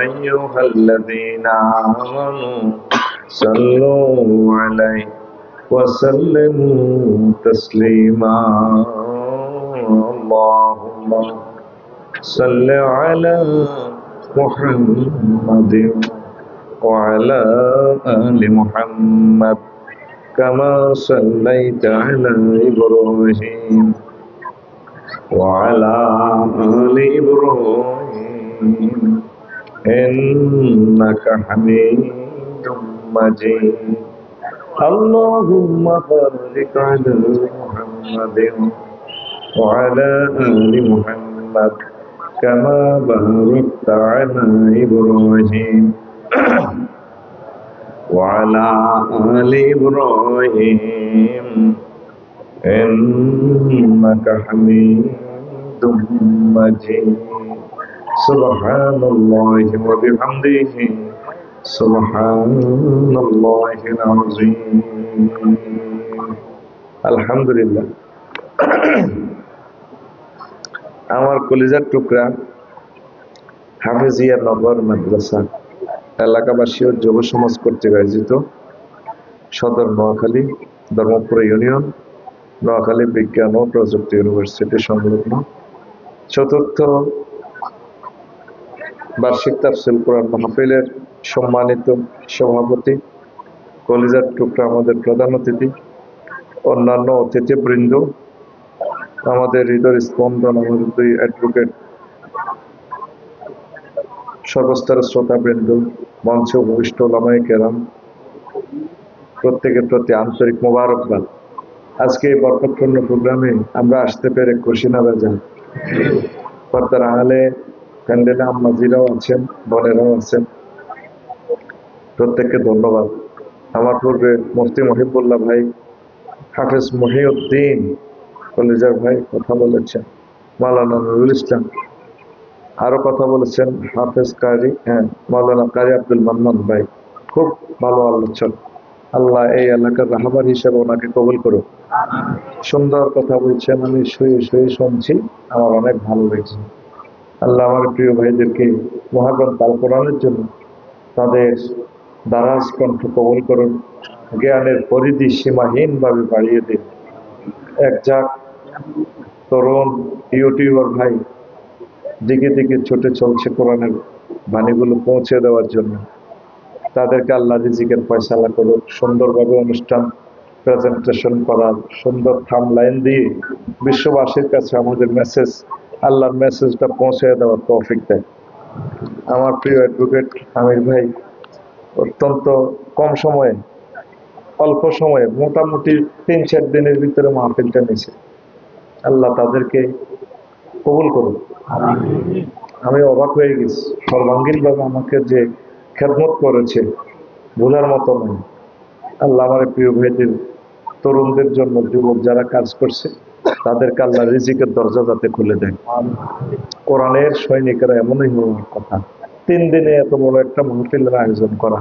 أيها الذين آمنوا صلوا عليه وسلموا تسليما اللهم صل على محمد وعلى آل محمد كما صليت على إبراهيم وعلى آل إبراهيم إنك حميد مجيد اللهم بارك على محمد وعلى آل محمد كما باركت على إبراهيم وعلى آل إبراهيم إنك حميد مجيد سبحان الله وبحمده سبحان الله العظيم আলহামদুলিল্লাহ। আমার কলিজার টুকরা হাফেজিয়া নগর মাদ্রাসা এলাকাবাসী ও যুব সমাজ কর্তৃক আয়োজিত সদর নোয়াখালী ধর্মপুর ইউনিয়ন নোয়াখালী বিজ্ঞান ও প্রযুক্তি ইউনিভার্সিটি সংলগ্ন চতুর্থ বার্ষিক তাফসীর কোরআন মাহফিলের সম্মানিত সভাপতি, কলিজার টুকরা আমাদের প্রধান অতিথি, অন্যান্য অতিথিবৃন্দ, আমাদের হৃদয় স্পন্দন, আমাদের দুই অ্যাডভোকেট, সর্বস্তরের শ্রোতাবৃন্দ, মঞ্চে উপবিষ্ট ওলামায়ে কেরাম, প্রত্যেকের প্রতি আন্তরিক মোবারকবাদ। আজকে এই বরকতপূর্ণ প্রোগ্রামে আমরা আসতে পেরে খুশি না বেজান। পর্দার আড়ালে প্যান্ডেলে আম্মাজিরাও আছেন, বোনেরাও আছেন, প্রত্যেককে ধন্যবাদ। আমার পূর্বে মুফতি মহিবুল্লাহ ভাই, হাফেজ মহিউদ্দিন কলিজার ভাই কথা বলেছেন, মাওলানা নুরুল ইসলাম আরো কথা বলেছেন, হাফেজ কারি মাওলানা কারি আব্দুল মান্নান ভাই, খুব ভালো আলোচনা। আল্লাহ এই এলাকার রাহবার হিসেবে ওনাকে কবুল করুন। সুন্দর কথা বলছেন, আমি শুয়ে শুয়ে শুনছি, আমার অনেক ভালো লেগেছে। আল্লাহ আমার প্রিয় ভাইদেরকে মহাগ্রন্থ আল কোরআনের জন্য তাদের দারাজ কণ্ঠ কবুল করুন, জ্ঞানের পরিধি সীমাহীনভাবে বাড়িয়ে দিন। এক যাক তরুণ ইউটিউবার ভাই দিকে দিকে ছুটে চলছে কোরআনের বাণীগুলো পৌঁছে দেওয়ার জন্য, তাদেরকে আল্লাহ রিজিকের ফয়সালা করুক, সুন্দরভাবে অনুষ্ঠান প্রেজেন্টেশন করার সুন্দর থামলাইন দিয়ে বিশ্ববাসীর কাছে আমাদের মেসেজ, আল্লাহর মেসেজটা পৌঁছে দেওয়ার তৌফিক দেয়। আমার প্রিয় অ্যাডভোকেট আমির ভাই অত্যন্ত কম সময়ে, অল্প সময়ে, মোটামুটি ৩-৪ দিনের ভিতরে মাহফিলটা নিয়েছে। আল্লাহ তাদেরকে কবুল করুন। আমি অবাক হয়ে গেছি, সর্বাঙ্গীনভাবে আমাকে যে খেদমত করেছে ভুলার মতো নয়। আল্লাহ আমার প্রিয় ভাইদের, তরুণদের জন্য, যুবক যারা কাজ করছে তাদেরকে আল্লাহ রিজিকের দরজা যাতে খুলে দেয়। কোরআনের সৈনিকেরা এমনই হওয়ার কথা। 3 দিনে এত বড় একটা মাহফিলের আয়োজন করা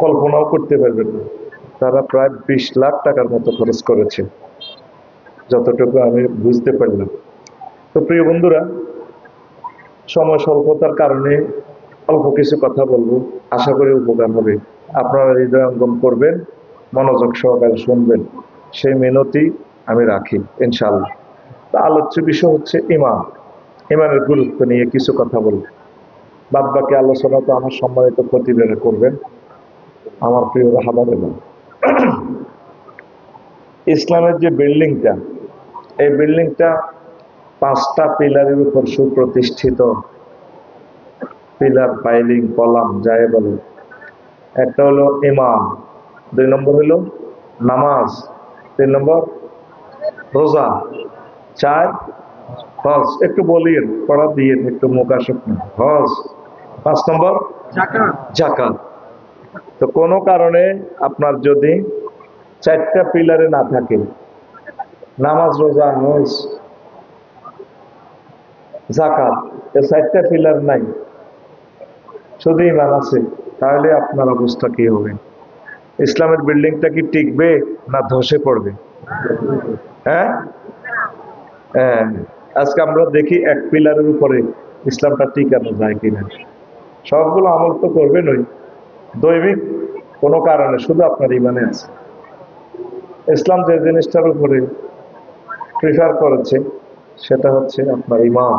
কল্পনাও করতে পারবেন না। তারা প্রায় 20 লাখ টাকার মতো খরচ করেছে, যতটুকু আমি বুঝতে পারলাম। তো প্রিয় বন্ধুরা, সময় স্বল্পতার কারণে অল্প কিছু কথা বলবো, আশা করি উপকার হবে। আপনারা হৃদয়ঙ্গম করবেন, মনোযোগ সহকারে শুনবেন, সেই মিনতি আমি রাখি ইনশাআল্লাহ। তা আলোচ্য বিষয় হচ্ছে ইমান, ইমানের গুরুত্ব নিয়ে কিছু কথা বলবো। বাদ বাকি আলোচনা তো আমার সম্মানিত খতিবেরা করবেন, আমার প্রিয় রাহাবারেরা। ইসলামের যে বিল্ডিংটা, এই বিল্ডিংটা 5টা পিলারের উপর সুপ্রতিষ্ঠিত। পিলার, পাইলিং, কলাম যাই বলে। একটা হলো ইমান, 2 নম্বর হলো নামাজ, 3 নম্বর রোজা, 4 হজ। একটু বলিয়েন, পড়া দিয়ে একটু মুখাসব হজ, 5 নম্বর যাকাত। তো কোনো কারণে আপনার যদি 4টা পিলারে না থাকে, নামাজ, রোজা, হজ, যাকাত, এই 4টা পিলার নাই, শুধু ইমান আছে, তাহলে আপনার অবস্থা কি হবে? ইসলামের বিল্ডিংটা কি টিকবে না ধসে পড়বে? হ্যাঁ, আজকে আমরা দেখি এক পিলারের উপরে ইসলামটা টিকানো যায় কিনা। সবগুলো আমল তো করবেনই, দৈবিক কোনো কারণে শুধু আপনার ইমানে আছে। ইসলাম যে জিনিসটার উপরে প্রিফার করেছে সেটা হচ্ছে আপনার ইমান।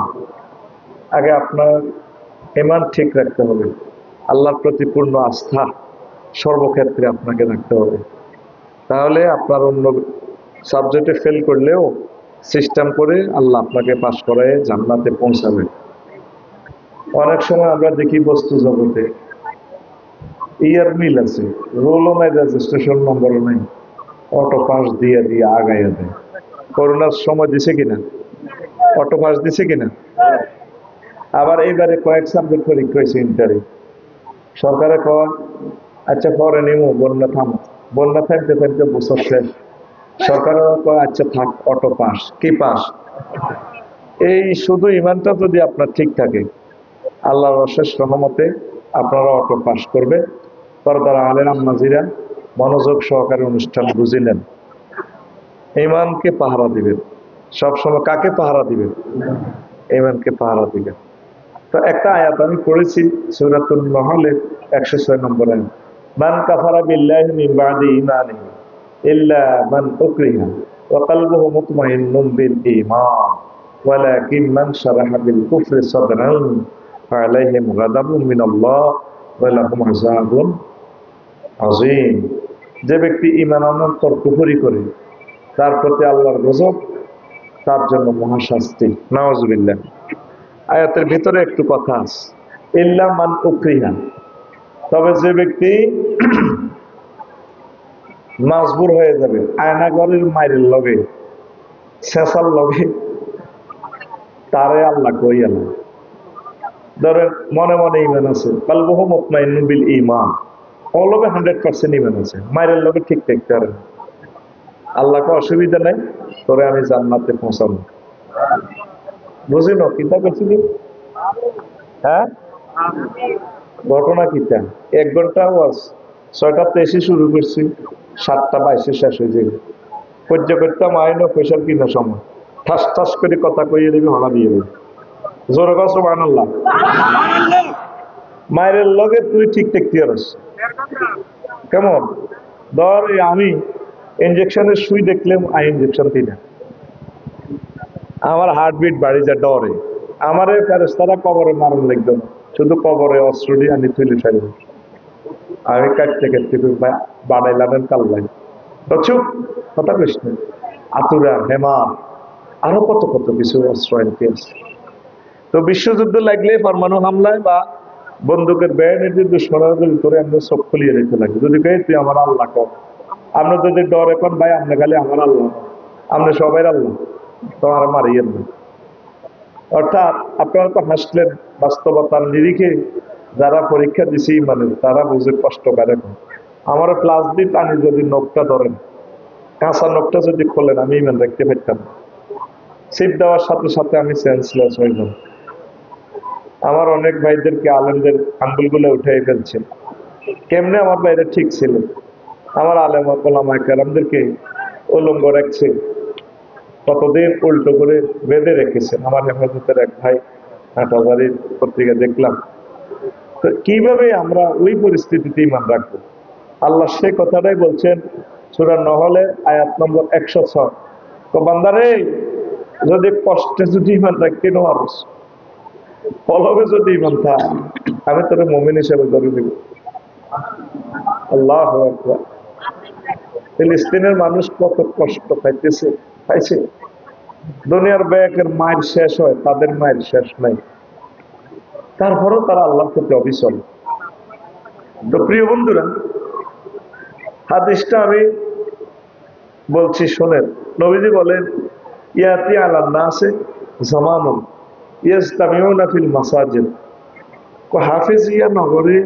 আগে আপনার ইমান ঠিক রাখতে হবে, আল্লাহর প্রতি পূর্ণ আস্থা সর্বক্ষেত্রে আপনাকে রাখতে হবে। তাহলে আপনার অন্য সাবজেক্টে ফেল করলেও সিস্টেম করে আল্লাহ আপনাকে পাশ করায় জান্নাতে পৌঁছাবে। অনেক সময় আমরা দেখি বস্তু জগতে ইয়ার মিল আছে, রোলও নাই, রেজিস্ট্রেশন নম্বরও নাই, অটো পাস দিয়ে দিয়ে আগাইয়া দেয়। করোনার সময় দিছে কিনা? অটো পাস দিছে কিনা? আবার এবারে কয়েক সাবজেক্ট পরীক্ষা হয়েছে ইন্টারে, সরকারে কয় আচ্ছা পরে নিমো, বন্যা থামো, বন্যা থাকতে থাকতে বছর শেষ, সরকারও কয় আচ্ছা থাক, অটো পাস। কি পাস? এই শুধু ইমানটা যদি আপনার ঠিক থাকে, আল্লাহর অশেষ রহমতে আপনারা অটো পাস করবে। পর্দার আলেন আম্মাজিরা মনোযোগ সহকারে অনুষ্ঠান বুঝিলেন। ইমানকে পাহারা দিবেন সবসময়। কাকে পাহারা দিবেন? ইমানকে পাহারা দিবেন। তো একটা আয়াত আমি পড়েছি সূরাতুন নাহলের 106 নম্বর আয়াত, মান কাফারা বিল্লাহি মিন বাদি ঈমানিহি ইল্লা মান উকরিহা ওয়া কলবুহু মুতমাইন্নুন বিল ঈমান ওয়ালাকিন মান শারাহা বিল কুফরি সাদরান ফাআলাইহিম গাদাবুন মিনাল্লাহ ওয়া লাহুম আযাবুন আযীম। যে ব্যক্তি ঈমান আনার পর কুফরি করে তার প্রতি আল্লাহর গজব, তার জন্য মহাশাস্তি। নাউযুবিল্লাহ। আয়াতের ভিতরে একটু কথা আছে, ইল্লা মান উকরিহা, তবে যে ব্যক্তি মাজবুর হয়ে যাবে, আয়নাগরের মায়ের লগে শেষার লগে, তারে আল্লাহ কইয়া না। ধরেন মনে মনে ইমান আছে, কালবুহু মুতমাইন্নুন বিল ঈমান, অলবে 100% ইমান আছে, মায়ের লগে ঠিক থাকতে পারে, আল্লাহকে অসুবিধা নাই, তোরে আমি জান্নাতে পৌঁছাবো। বুঝিনো কিতা করছিলি? হ্যাঁ, ঘটনা কিতা? 1 ঘন্টা ওয়াজ, 6টা 23 শুরু করছি, 7টা 22 শেষ হয়ে যাবে। সহ্য করতাম আইনো পয়সার কিনা সময় ঠাস ঠাস করে কথা কইয়ে দেবে, হলা দিয়ে দেবে। জোরে কর সুবহানাল্লাহ। মায়ের লগে তুই ঠিক থাকতে পারস কেমন? ধর আমি ইঞ্জেকশনের সুই দেখলাম, ইঞ্জেকশন দিই না, আমার হার্টবিট বাড়ি যা ডরে, আমারে ফেরেশতারা কবরে মারণ লাগবে না, শুধু কবরে অস্ত্র দিয়ে আনি তুলে ফেলবে, আমি কাটতে কাটতে বাড়াইলামের কাল্লাই। তো চুপ, কথা কইস না। আতুরা, হেমা, আরো কত কত কিছু অস্ত্র আনতে আছে। তো বিশ্বযুদ্ধ লাগলে, পরমাণু হামলায় বা বন্দুকের ব্যান্ড দুশ্মনের করে আমরা চোখ খুলিয়ে দিতে লাগে। যদি কে তুই আমার আল্লাহ কর, আমরা যদি ডর এখন ভাই আপনি খালি আমার আল্লাহ, আমরা সবাই আল্লাহ, তোমার মারিয়েন না। অর্থাৎ আপনারা তো হাসলেন, বাস্তবতার নিরিখে যারা পরীক্ষা দিছি মানে তারা বুঝে কষ্ট করে। আমার প্লাস দিয়ে টানি যদি নখটা ধরেন, কাঁচা নখটা যদি খোলেন, আমি ইমান রাখতে পারতাম না। সিপ দেওয়ার সাথে সাথে আমি সেন্সলেস হয়ে যাব। আমার অনেক ভাইদেরকে আলেমদের আঙ্গুলগুলো উঠে ফেলছে। কেমনে আমার ভাইরা ঠিক ছিল, আমার আলেম ওলামায়ে কেরামদেরকে উলঙ্গ রাখছে, কতদিন উল্টো করে বেঁধে রেখেছেন। আমার হেফাজতের এক ভাই হাটহাজারীর পত্রিকা দেখলাম। তো কিভাবে আমরা ওই পরিস্থিতিতে ইমান রাখবো? আল্লাহ সে কথাটাই বলছেন সূরা নহলের আয়াত নম্বর 106, তো বান্দারে যদি কষ্টে যদি ইমান রাখতে পারো, কলবে যদি ইমান থাক, আমি তোর মুমিন হিসেবে ধরে দিব। আল্লাহু আকবার। ফিলিস্তিনের মানুষ কত কষ্ট পাইছে। দুনিয়ার ব্যাগের মায়ের শেষ হয়, তাদের মায়ের শেষ নাই, তারপরেও তারা আল্লাহর প্রতি অবিচল। তো প্রিয় বন্ধুরা, হাদিসটা আমি বলছি শোনেন। নবীজি বলেন, ইয়াতি আলান নাসে জামানুন ইয়াজতামিউনা ফিল মাসাজিদ, হাফেজিয়া নগরে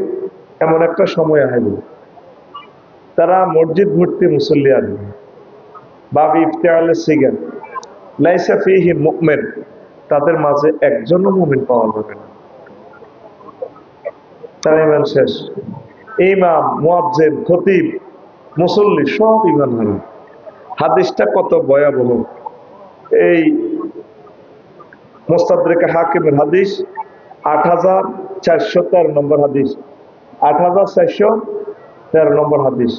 এমন একটা সময় আসবে তারা মসজিদ ভর্তি মুসল্লি আসবে, বাবি ইফতিআলে সিগার লাইসা ফিহি মুমিন, তাদের মাঝে একজনও মুমিন পাওয়া যাবে না। তার ইমান শেষ। ইমাম, মুয়াজ্জিন, খতিব, মুসল্লি সব ইমান হারা। হাদিসটা কত ভয়াবহ! এই মুস্তাদরিকে হাকিমের হাদিস ৮,০০০ 8,413 নম্বর হাদিস, 8,413 নম্বর হাদিস।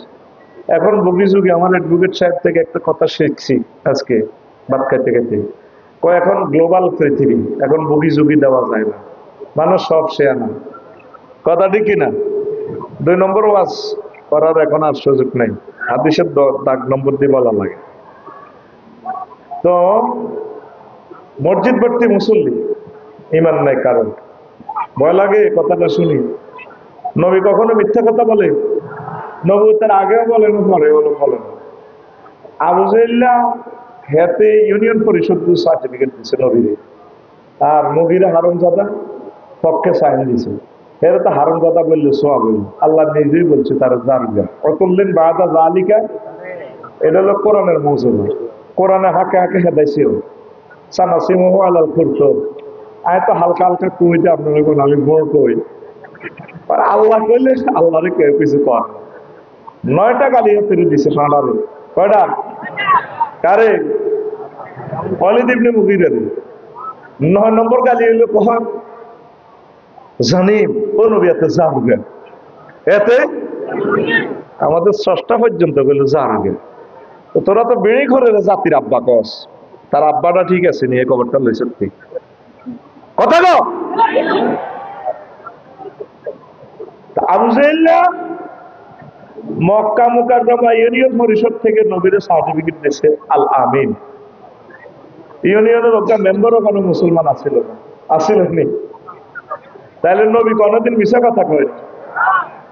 এখন বুগি যুগে আমার অ্যাডভোকেট সাহেব থেকে একটা কথা শিখছি আজকে ভাত খাইতে খাইতে, কয় এখন গ্লোবাল পৃথিবী, এখন বুগি যুগি দেওয়া যায় না, মানুষ সব শেয়ার না। কথা ঠিক কিনা? 2 নম্বর ওয়াজ করার এখন আর সুযোগ নাই, হাদিসের দাগ নম্বর দিয়ে বলা লাগে। তো মসজিদ ভর্তি মুসল্লি, ইমান নাই কারণ, ভয় লাগে কথাটা শুনি। নবী কখনো মিথ্যা কথা বলে? নবুয়তের আগেও বলেন, পরেও বলেন। আবু জাহেল্লা হেতে ইউনিয়ন পরিষদ সার্টিফিকেট দিছে নবীরে, আর মুগিরা হারামজাদা পক্ষে সাইন দিছে। এরা তো হারামজাদা বললে সোয়াব হইল, আল্লাহ নিজেই বলছে তার জারগা অতুল্লিন বাদা জালিকা। এটা হলো কোরআনের মৌজুদা, কোরআনে হাকে হাকে হেদাইছেও সানাসিমুহু আলাল খুরতুম। আয় তো হালকা হালকা কই যে আপনারা কোন আমি বড় কই, আর আল্লাহ কইলে আল্লাহরে কেউ কিছু কর। 9টা গালি ফিরে দিছে ফাঁড়ারে, কয়টা? কারে? ওয়ালিদ ইবনে মুগীরা। 9 নম্বর গালি হইলো কখন? জানিম ও নবী এতে জারগে, এতে আমাদের স্রষ্টা পর্যন্ত কইলো জারগে। তো তোরা তো বেড়ি ঘরের জাতির আব্বা কস, তার আব্বাটা ঠিক আছে নিয়ে খবরটা লইছ ঠিক কথা গো। আবু জাহেল্লা মক্কা মুকাররমা ইউনিয়ন পরিষদ থেকে নবীর সার্টিফিকেট দিয়েছে আল আমিন। ইউনিয়নের একটা মেম্বারও কোনো মুসলমান আছিল না, আসিল নি? তাহলে নবী কোনদিন মিশা কথা কয়?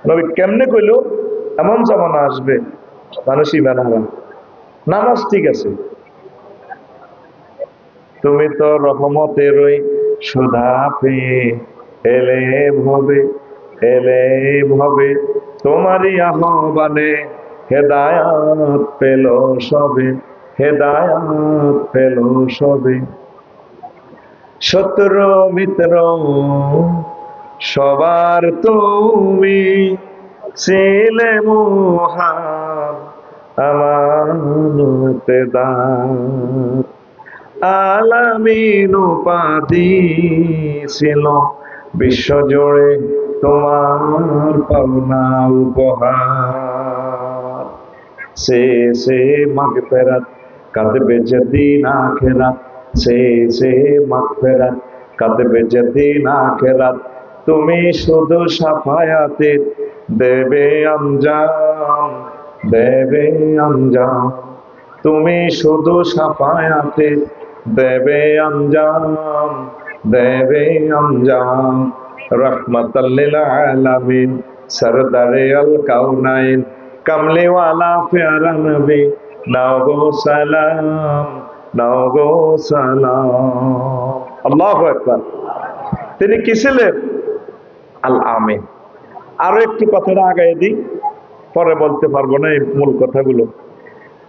নবী কেমনে কইল? এমন জামানা আসবে মানুষ ইমান হারা। নামাজ ঠিক আছে, তুমি তো রহমতেরই সুধা পেয়ে এলে ভবে, এলে ভবে তোমারই আহ্বানে হেদায়াত পেল সবে, হেদায়াত পেল সবে। শত্রু মিত্র সবার তুমি ছিলে মহান আমানতেদার, আলামিন উপাধি ছিল বিশ্বজুড়ে তোমার পাওনা উপহার। সে মাগফিরাত কাঁদবে যেদিন আখিরাত, সে মাগফিরাত কাঁদবে যেদিন আখিরাত, তুমি শুধু সাফায়াতে দেবে আঞ্জাম, দেবে আঞ্জাম, তুমি শুধু সাফায়াতে দেবে আঞ্জাম, দেবে আঞ্জাম। রহমাতাল লিল আলামিন সরদারে আল কাউনাইন কামলিওয়ালা প্যারা নবী, নাও গো সালাম, নাও গো সালাম। আল্লাহু আকবার। তিনি কি ছিলেন? আল আমিন। আরো একটু কথাটা আগায় দিই, পরে বলতে পারবো না এই মূল কথাগুলো।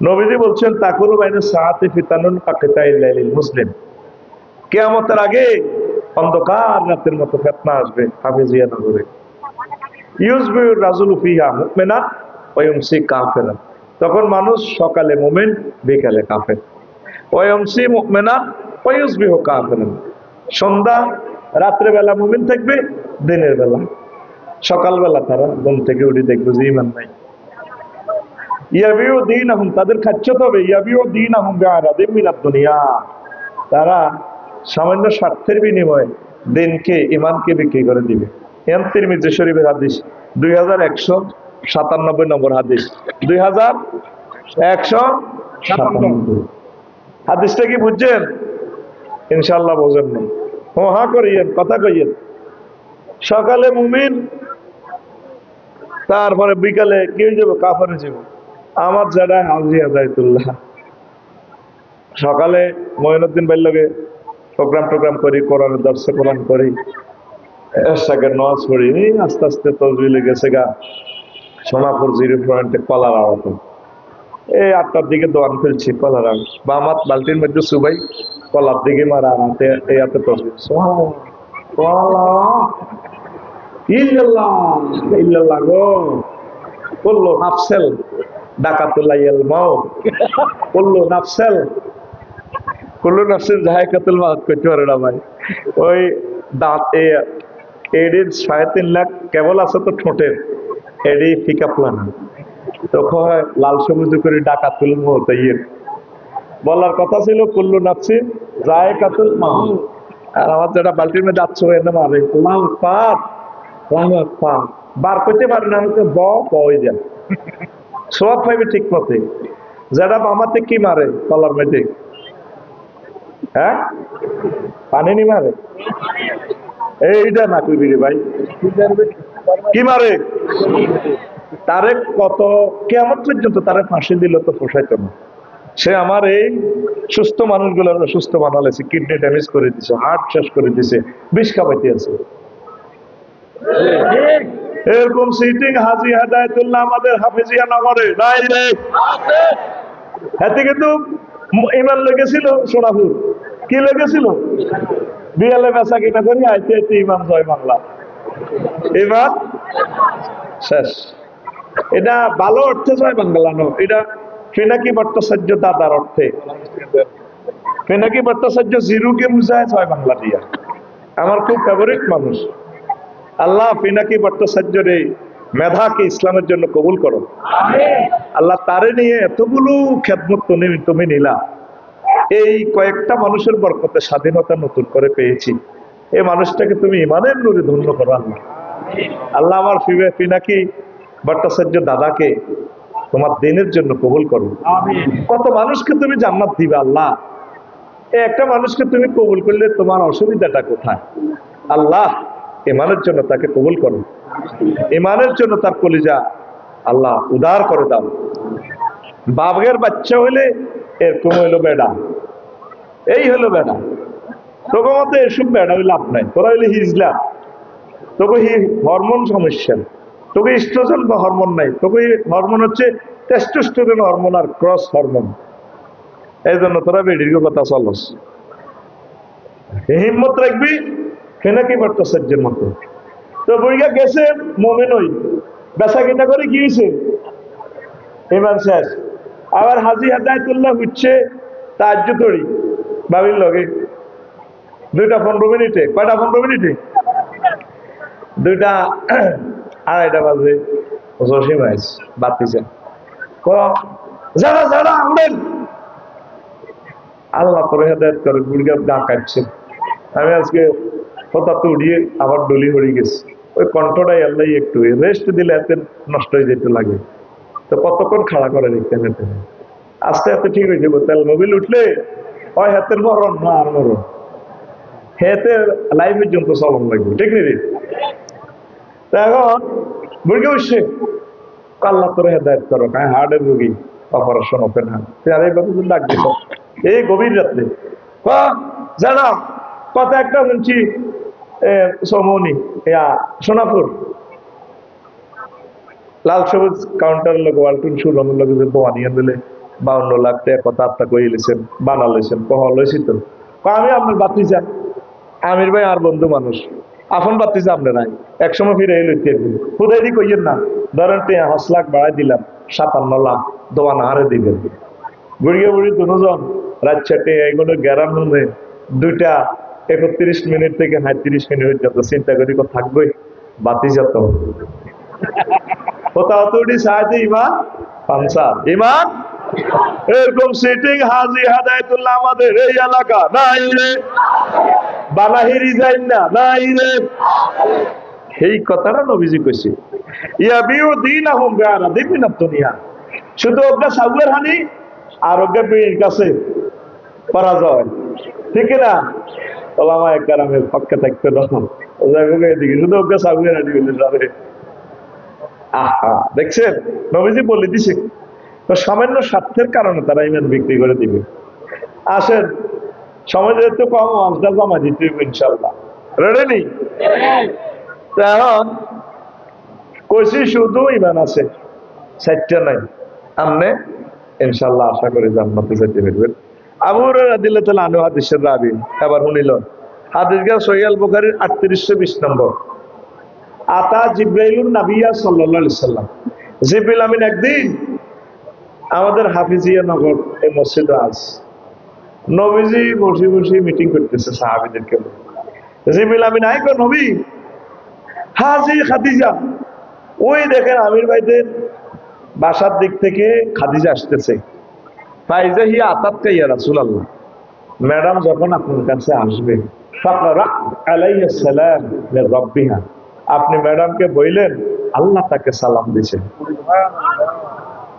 নবীজি বলছেন তাকুরু বাইনা সাআতি ফিতানুন কাকিতাইল লাইলিল মুসলিম, কিয়ামতের আগে অন্ধকার রাতের মতো ফিতনা আসবে হাফেজিয়া নগরে। ইউসবিউ রাজুলু ফিহা মুমিনান ওয়া ইউমসি কাফিরান, তখন মানুষ সকালে মুমিন বিকালে কাফের। ওয়া ইউমসি মুমিনান ওয়া ইউসবিহু কাফিরান, সন্ধ্যা রাত্রে বেলা মুমিন থাকবে, দিনের বেলা সকালবেলা তারা ঘুম থেকে উঠে দেখবে যে ঈমান নাই। ইয়াবিউ দীনাহুম, তাদের খাচ্ছত হবে ইয়াবিউ দীনাহুম বিআরাদিম মিনাদ দুনিয়া, তারা সামান্য স্বার্থের বিনিময়ে দিনকে ইমানকে বিক্রি করে দিবে। এম তিরমিজি শরীফের হাদিস 2197 নম্বর হাদিস, 2197। হাদিসটা কি বুঝছেন? ইনশাআল্লাহ বোঝেন না, হো হা করিয়েন, কথা কইয়েন। সকালে মুমিন, তারপরে বিকালে কি হয়ে যাবো? কাফের হয়ে যাবো। আমার যারা হাজিয়া জাইতুল্লাহ, সকালে মঈনুদ্দিন ভাইয়ের লগে প্রোগ্রাম করি, কোরআনের দর্শে কোরআন করি, এরশাকে নামাজ পড়ি, আস্তে আস্তে তসবিহ লেগেছে গা সোনাপুর জিরো পয়েন্টে কলার আওয়াত। এই 8টার দিকে দোয়ান ফেলছি, কলার আওয়াত বা আমার বালতির মধ্যে সুবাই কলার দিকে মারা আনাতে এই হাতে তসবিহ ইল্লাল্লাহ ইল্লাল্লাহ গো বললো নাফসেল ডাকাতুল্লাইল মাউত, বললো নাফসেল কুল্লু নাফসিন যায়কাতুল মাউত করতে পারে না ভাই। ওই দাঁত এডির 3.5 লাখ কেবল আছে তো ঠোঁটের, এডি ফিকা প্লানা তো কয় লাল সবুজ করে ডাকা তুলবো তাই বলার কথা ছিল কুল্লু নাফসি যায়কাতুল মাউত। আর আমার যেটা বালতির মধ্যে যাচ্ছে এনে মারে লাল পাত বার করতে পারে না, আমাকে বই যায় সব পাইবে ঠিক মতে। যেটা বামাতে কি মারে তলার মধ্যে, হ্যাঁ পানি নি মারে, এইটা না কইবি রে ভাই, কি মারে তারে কত কেমন পর্যন্ত তারে ফাঁসি দিল তো পোষাইতো না। সে আমার এই সুস্থ মানুষগুলোর অসুস্থ বানালেছে, কিডনি ড্যামেজ করে দিছে, হার্ট শেষ করে দিছে, বিষ খাওয়াইতে আছে। এরকম সিটিং হাজি হেদায়েতুল্লাহ আমাদের হাফিজিয়া নগরে নাই রে, এতে কিন্তু ইমান লেগেছিল সোনাপুর, কি লেগেছিল বিয়ালে বেচা কিনা করি আইতে আইতে ইমান জয় বাংলা, ইমান শেষ। এটা ভালো অর্থে জয় বাংলা নো, এটা পিনাকি ভট্টাচার্য দাদার অর্থে। পিনাকি ভট্টাচার্য জিরুকে বুঝায় জয় বাংলা দিয়া, আমার খুব ফেভারিট মানুষ। আল্লাহ পিনাকি ভট্টাচার্যের এই মেধাকে ইসলামের জন্য কবুল করো। আল্লাহ তারে নিয়ে এতগুলো খেদমত তুমি নিলা, এই কয়েকটা মানুষের বরকতে স্বাধীনতা নতুন করে পেয়েছি, এই মানুষটাকে তুমি ইমানের নূরে ধন্য করো আল্লাহ। আল্লাহ আমার পিনাকি ভট্টাচার্য দাদাকে তোমার দিনের জন্য কবুল করো। কত মানুষকে তুমি জান্নাত দিবে আল্লাহ, একটা মানুষকে তুমি কবুল করলে তোমার অসুবিধাটা কোথায় আল্লাহ? ইমানের জন্য তাকে কবুল করো, ইমানের জন্য তার কলিজা আল্লাহ উদার করে দাও। বাঘের বাচ্চা হইলে এরকম হইলো বেড়া, এই হলো বেড়া, তোকে মতো এসব বেড়া হইলে লাভ নাই, তোরা হইলে হিজলা, তোকে হরমোন সমস্যা, তোকে স্ট্রোজেন বা হরমোন নাই, তোকে হরমোন হচ্ছে টেস্টোস্টেরন হরমোন আর ক্রস হরমোন, এই জন্য তোরা বেডির কথা চলস। হিম্মত রাখবি পিনাকি ভট্টাচার্যের মতো। তো বইয়া গেছে মোমেন ওই বেচা কিনা করে কি হয়েছে, ইমান শেষ। আবার হাজি হেদায়েতুল্লাহ হচ্ছে তাহাজ্জুদ তড়ি বাবির লগে 2টা 15 মিনিটে, কয়টা 15 মিনিটে 2টা 2:30 বাজে জসিম আইস বাতিছে যারা যারা উড়েন, আল্লাহ করে হেদায়েত করে গুড়িয়া গা কাটছে। আমি আজকে কথা তো উড়িয়ে আবার ডলি হয়ে গেছি, ওই কণ্ঠটাই আল্লাহ একটু রেস্ট দিলে এত নষ্ট হয়ে যেতে লাগে, তো কতক্ষণ খাড়া করে দেখতে হেঁটে আস্তে আস্তে ঠিক হয়ে যাবো। তেল মোবিল উঠলে ওই হাতের মরণ না আর মরণ, হেতে লাইফের জন্য চলন লাগবে, ঠিক নেই? এখন বুড়িকে উঠছে আল্লাহ করে হেদায়েত করো, হার্টের রোগী অপারেশন ওপেন হার্ট, আর এই কথা ডাক দিত এই গভীর রাত্রে জানা কথা একটা শুনছি সমনি সোনাপুর লাল সবুজ কাউন্টার লোক ওয়ালটুন সুরমের লোক বানিয়ে দিলে 52 লাখ টাকা কথা আত্মা কইলেছেন বানালেছেন, কহ লইছি তো আমি আপনার বাতি যান, আমির ভাই আর বন্ধু মানুষ আপন বাতি যা আপনার নাই একসময় ফিরে লইতে খুদাই কইয়েন না, ধরেন 5 লাখ বাড়াই দিলাম 57 লাখ দোয়ান হারে দিবেন। বুড়িয়ে বুড়ি দুজন রাত 4টে এগুলো গ্যারাম রুমে 2টা 31 মিনিট থেকে 37 মিনিট যত চিন্তা করি থাকবোই বাতি যত কোথাও তুই সাহায্য ইমান পানসার ইমান। এরকম সিটিং হাজি হেদায়েতুল্লাহ আমাদের এই এলাকা নাই রে, বানাহিরি যাই না নাই রে, এই কথাটা নবীজি কইছে ইয়াবিউ দীনাহুম বিআরাদিন মিনাদ দুনিয়া, শুধু ওটা সাউয়ের হানি আর ওকে পীর কাছে পরাজয়, ঠিক না? ওলামা একরামের পক্ষে থাকতে তখন এদিকে শুধু ওকে সাউয়ের হানি বলে যাবে। আহা দেখছেন নবীজি বলে দিছে, তো সামান্য স্বার্থের কারণে তারা ইমান বিক্রি করে দিবে। আসেন সময় যেহেতু কম, আমটা জমা দিতে হবে ইনশাল্লাহ, রেডি নেই? এখন কইছি শুধু ইমান আছে, 4টা নাই, আমনে ইনশাল্লাহ আশা করি জান্নাতে যেতে পারবেন। আবু হুরায়রা রাদিয়াল্লাহু আনহু হাদিসের রাবী, এবার শুনিল হাদিস গা সহিহ আল বুখারীর 3820 নম্বর। আতা জিবরাইলুন নাবিয়্যা সাল্লাল্লাহু আলাইহি সাল্লাম, জিবরিল আমিন একদিন আমাদের হাফিজিয়া নগর এই মসজিদে আজ নবীজি বসে বসে মিটিং করতেছে সাহাবীদেরকে। জিবরিল আমিন আইকো নবী হাজি খাদিজা। ওই দেখেন আমির ভাইদের বাসার দিক থেকে খাদিজা আসতেছে। ফাইজা হিয়া আতাতকা ইয়া রাসূলুল্লাহ, ম্যাডাম যখন আপনার কাছে আসবে ফাকরা আলাইহিস সালাম মির রাব্বিহা, আপনি ম্যাডামকে বললেন আল্লাহ তাকে সালাম দিয়েছেন।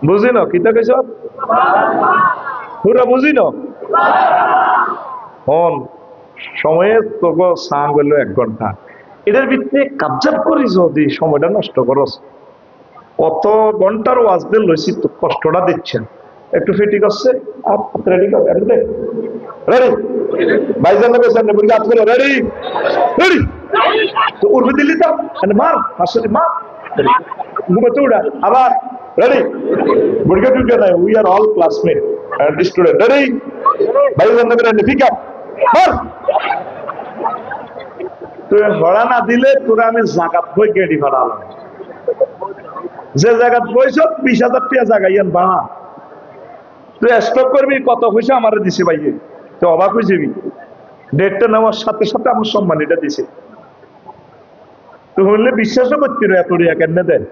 বুঝিনো কিতা কইছ? পুরা বুঝিনো? হন সময়ে তোকে সাং হইল 1 ঘন্টা, এটার ভিতরে কাবজাব করি যদি সময়টা নষ্ট করস, কত ঘন্টার ওয়াজ দিয়ে লইছি তো কষ্টটা দিচ্ছেন। একটু ফিটি করছে রেডি কর, রেডি ভাইজান রেডি রেডি তো উর্বি দিল্লি তো মার আসলে মার ঘুমাতে উড়া আবার রেডি বুড়িকা টুকে নাই, we are all classmate and student ready ভাইজান রেডি ঠিক আছে মার। তুই হড়া না দিলে তোরা আমি জাকাত বই গেড়ি ভাড়ালাম, যে জায়গা বইছ 20,000 টাকা জায়গায় বাড়া, তুই স্টক করবি কত পয়সা আমার দিছে ভাইয়ে, তুই অবাক হয়ে যাবি। ডেটটা নেওয়ার সাথে সাথে আমার সম্মানিটা দিছে, তুই হলে বিশ্বাসও করতি না এত রিয়া কেন দেয়।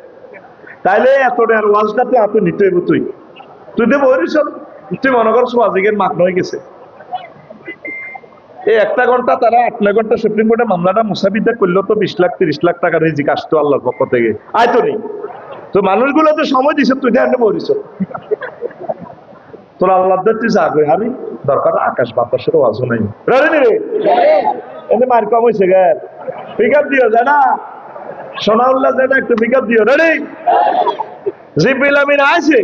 তাইলে এত রিয়ার ওয়াজটাতে এত নিতে হইব, তুই তুই দেবো তুই মনে করছো ওয়াজিকের মাক হয়ে গেছে। এই 1 ঘন্টা তারা 8 ঘন্টা সুপ্রিম কোর্টে মামলাটা মুসাফিদা করলো তো 20 লাখ 30 লাখ টাকা রিজিক আসতো আল্লাহর পক্ষ থেকে, আয় তো নেই তো মানুষগুলো তো সময় দিছে, তুই দেখ বলিস তোর আল্লাহ তুই যা করে হাবি দরকার আকাশ বাতাসের ওয়াজও নাই রে এনে মার কম হয়েছে গে পিক আপ দিও যায় না সোনাউল্লাহ যায় না একটু পিক আপ দিও রেডি জিব্রিল আমিন আছে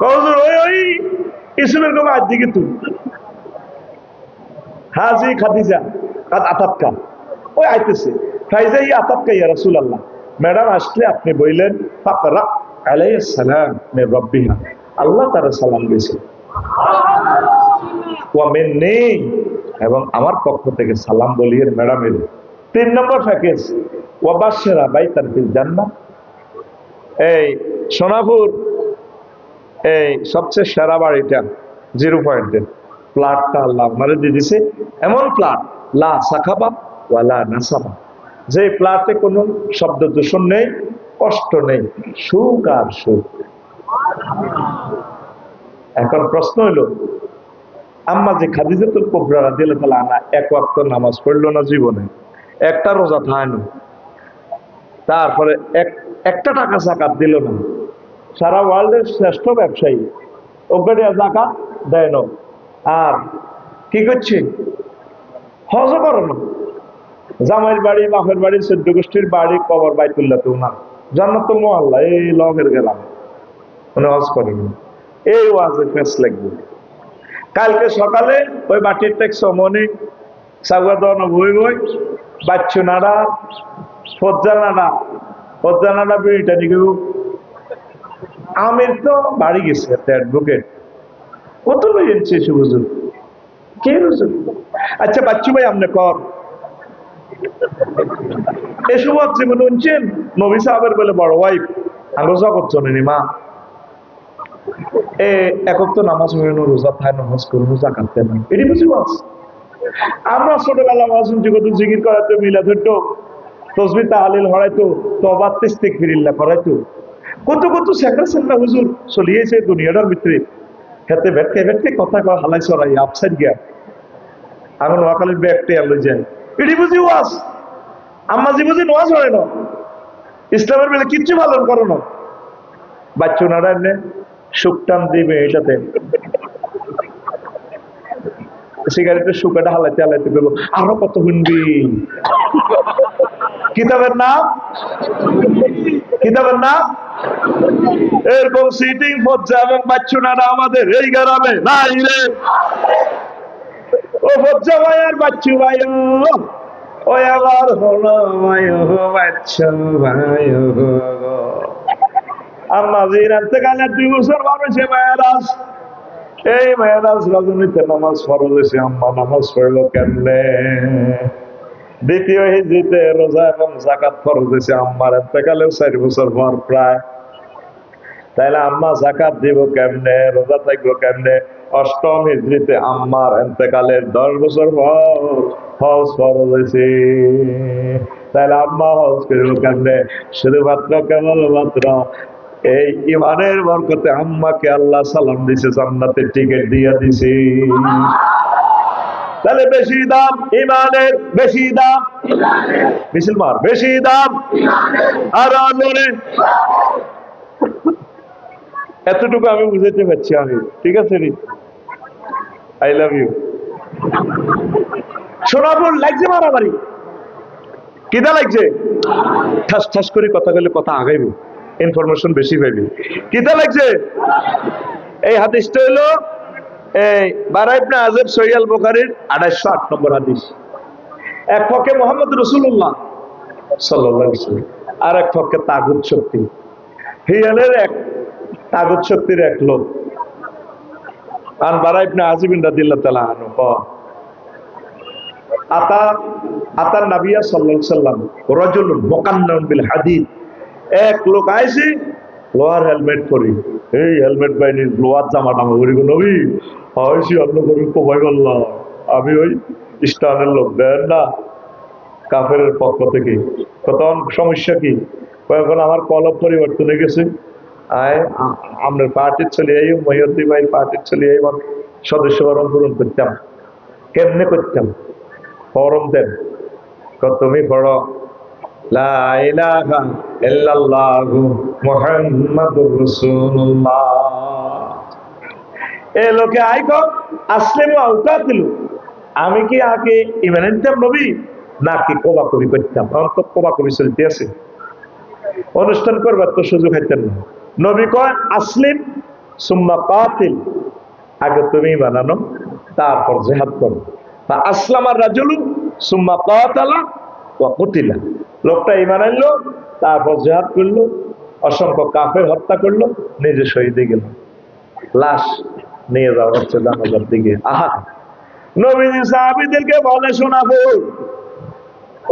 কওজুর ওই ওই ইসমের কম আজ দিকে তুই হাজি খাদিজা আতাতকা ওই আইতেছে ফাইজা ই আতাতকা ইয়া রাসূলুল্লাহ, ম্যাডাম আসলে আপনি বললেন ফাকরা আলাইহিস সালাম মির রাব্বিহা, আল্লাহ তারা সালাম দিয়েছে ওয়া মিন্নি, এবং আমার পক্ষ থেকে সালাম বলিয়ে ম্যাডামের। 3 নম্বর প্যাকেজ ওয়া বাশশারা বাইতান ফিল জান্নাহ। এই সোনাপুর এই সবচেয়ে সেরা বাড়িটা 0 পয়েন্টের প্লাটটা আল্লাহ আমারে দিয়ে দিছে, এমন প্লাট লা সাখাবা ওয়ালা নাসাবা, যে প্লাটে কোনো শব্দ দূষণ নেই, কষ্ট নেই, সুখ আর সুখ। এখন প্রশ্ন হইল আম্মা যে খাদিজাতুল কুবরা রাদিয়াল্লাহু তাআলা আনহা 1 ওয়াক্ত নামাজ পড়লো না জীবনে, একটা রোজা থাকলো, তারপরে একটা টাকা যাকাত দিল না, সারা ওয়ার্ল্ডের শ্রেষ্ঠ ব্যবসায়ী ওখানে যাকাত দেয় না, আর কি করছে হজ করো না, জামাইয়ের বাড়ি বাপের বাড়ি 14 গোষ্ঠীর বাড়ি কবর বাইতুল্লাহ তো না জান্নাত মুআল্লা এই লগের গেলাম মানে হজ করেন। এই ওয়াজে ফেস লাগবে। কালকে সকালে ওই বাটির ট্যাক্স মনে সাগর বই বই বাচ্চু নাড়া ফজ্জা নাড়া বিড়িটা নিকে আমির তো বাড়ি গেছে অ্যাডভোকেট কত লইছে সে হুজুর কে হুজুর। আচ্ছা বাচ্চু ভাই আপনি কর এসব জীবন শুনছেন নবী সাহাবের বলে বড় ওয়াইফ আরো জগৎ জননী মা একক তো নামাজ পড়েন রোজা থায় নামাজ করুন জাকাত দেন, এটি বুঝি ওয়াজ। আমরা ছোটবেলা ওয়াজ শুনছি কত জিকির করাইতো, মিলাদ হইতো, তসবিহ তাহলিল হরাইতো, তওবা ইস্তিগফারিল্লাহ করাইতো, কত কত সেকড়া সেকড়া হুজুর চলিয়েছে দুনিয়াটার ভিতরে। খেতে ভেটকে কথা কয় হালাই চড়াই আপসাইড গিয়া আমি নোয়াখালীর ব্যাগটে আলো যায়, এটি বুঝি ওয়াজ। আম্মা জি বুঝি ওয়াজ হয় না, ইসলামের বেলা কিচ্ছু পালন করো না, বাচ্চা ওনারা এমনি সুকটান দিবে এটাতে সিগারেটের শুকাটা হালাইতে হালাইতে বলবো আরো কত শুনবি। কিতাবের নাম এরকম সিটিং ফজ্জা এবং বাচ্চুনারা আমাদের এই গ্রামে নাই রে। ও ফজ্জা ভাই আর বাচ্চু ভাই ও আবার হলো ভাই বাচ্চু ভাই আম্মা জির ইন্তেকালে 2 বছর বয়সে মেয়েরাজ, এই মেয়েরাজ রজনীতে নামাজ ফরজ হয়েছে, আম্মা নামাজ পড়লো কেমনে। দ্বিতীয় হিজরিতে রোজা এবং যাকাত ফরজ হয়েছে আম্মার ইন্তেকালেও 4 বছর পর প্রায়। তাইলে আম্মা যাকাত দিব কেমনে, রোজা থাকবো কেমনে, অষ্টম হিজরিতে আম্মার ইন্তেকালের 10 বছর পর হজ ফরজ হয়েছে। তাহলে আম্মা হজ করল কেমনে? শুধুমাত্র কেবলমাত্র এই ইমানের বরকতে আম্মাকে আল্লাহ সালাম দিছে, জান্নাতের টিকিট দিয়ে দিছে। তাহলে বেশি দাম ইমানের, বেশি দাম মুসলমান, বেশি দাম আর আন্দোলনে। এতটুকু আমি বুঝাতে পারছি আমি, ঠিক আছে রে? I love you. সোনাপুর লাগছে মারামারি, কিদা লাগছে? ঠাস ঠাস করে কথা বলে কথা আগাইবে, ইনফরমেশন বেশি পাইবে। কিদা লাগছে? এই হাদিসটা হলো এই বারা ইবনে আযব সহিহ আল বুখারীর 2808 নম্বর হাদিস। এক পক্ষে মুহাম্মদ রাসূলুল্লাহ সাল্লাল্লাহু আলাইহি ওয়াসাল্লাম, আর এক পক্ষে তাগুত শক্তি। হিয়ালের এক তাগুত শক্তির এক লোক। আন বারা ইবনে আযব রাদিয়াল্লাহু তাআলা আনহু আতা নবিয়া সাল্লাল্লাহু আলাইহি ওয়াসাল্লাম রাজুলুন মুকান্নান বিল হাদিদ। এক লোক আইছে লোহার হেলমেট পরি, এই হেলমেট বাইনি লোহার জামা টামা পরি। নবী হইছি অন্য করে কমাই বললাম, আমি ওই ইসলামের লোক, দেন না কাফেরের পক্ষ থেকে। তখন সমস্যা কি? এখন আমার কলব পরিবর্তন হয়ে গেছে, আমরা পার্টির চলে যাই, মহিউদ্দিন ভাই পার্টির চলে যাই, সদস্য বরণ পূরণ করতাম। কেমনে করতাম? ফরম দেন, তুমি পড়ো লা ইলাহা ইল্লাল্লাহু মুহাম্মাদুর রাসূলুল্লাহ। এ লোকে আইকো আসলেমু আউতাতিলু, আমি কি আগে ইমান আনতাম নবী নাকি কোবাকবি করতাম? তখন তো কোবাকবি চলতে আছে, অনুষ্ঠান করবার তো সুযোগ হাইতেন না। নবী কয় আসলিম সুম্মা কাতিল, আগে তুমি বানানো তারপর জিহাদ করো। বা আসলামার রাজুলু সুম্মা কাতালা ওয়া কুতিলা, লোকটা ঈমান আনলো তারপর জিহাদ করলো, অসংখ্য কাফের হত্যা করলো, নিজে শহীদ হয়ে গেল। লাশ নিয়ে যাওয়া হচ্ছে জানাজার দিকে। আহা, নবীজি সাহাবীদেরকে বলে শোনাবো,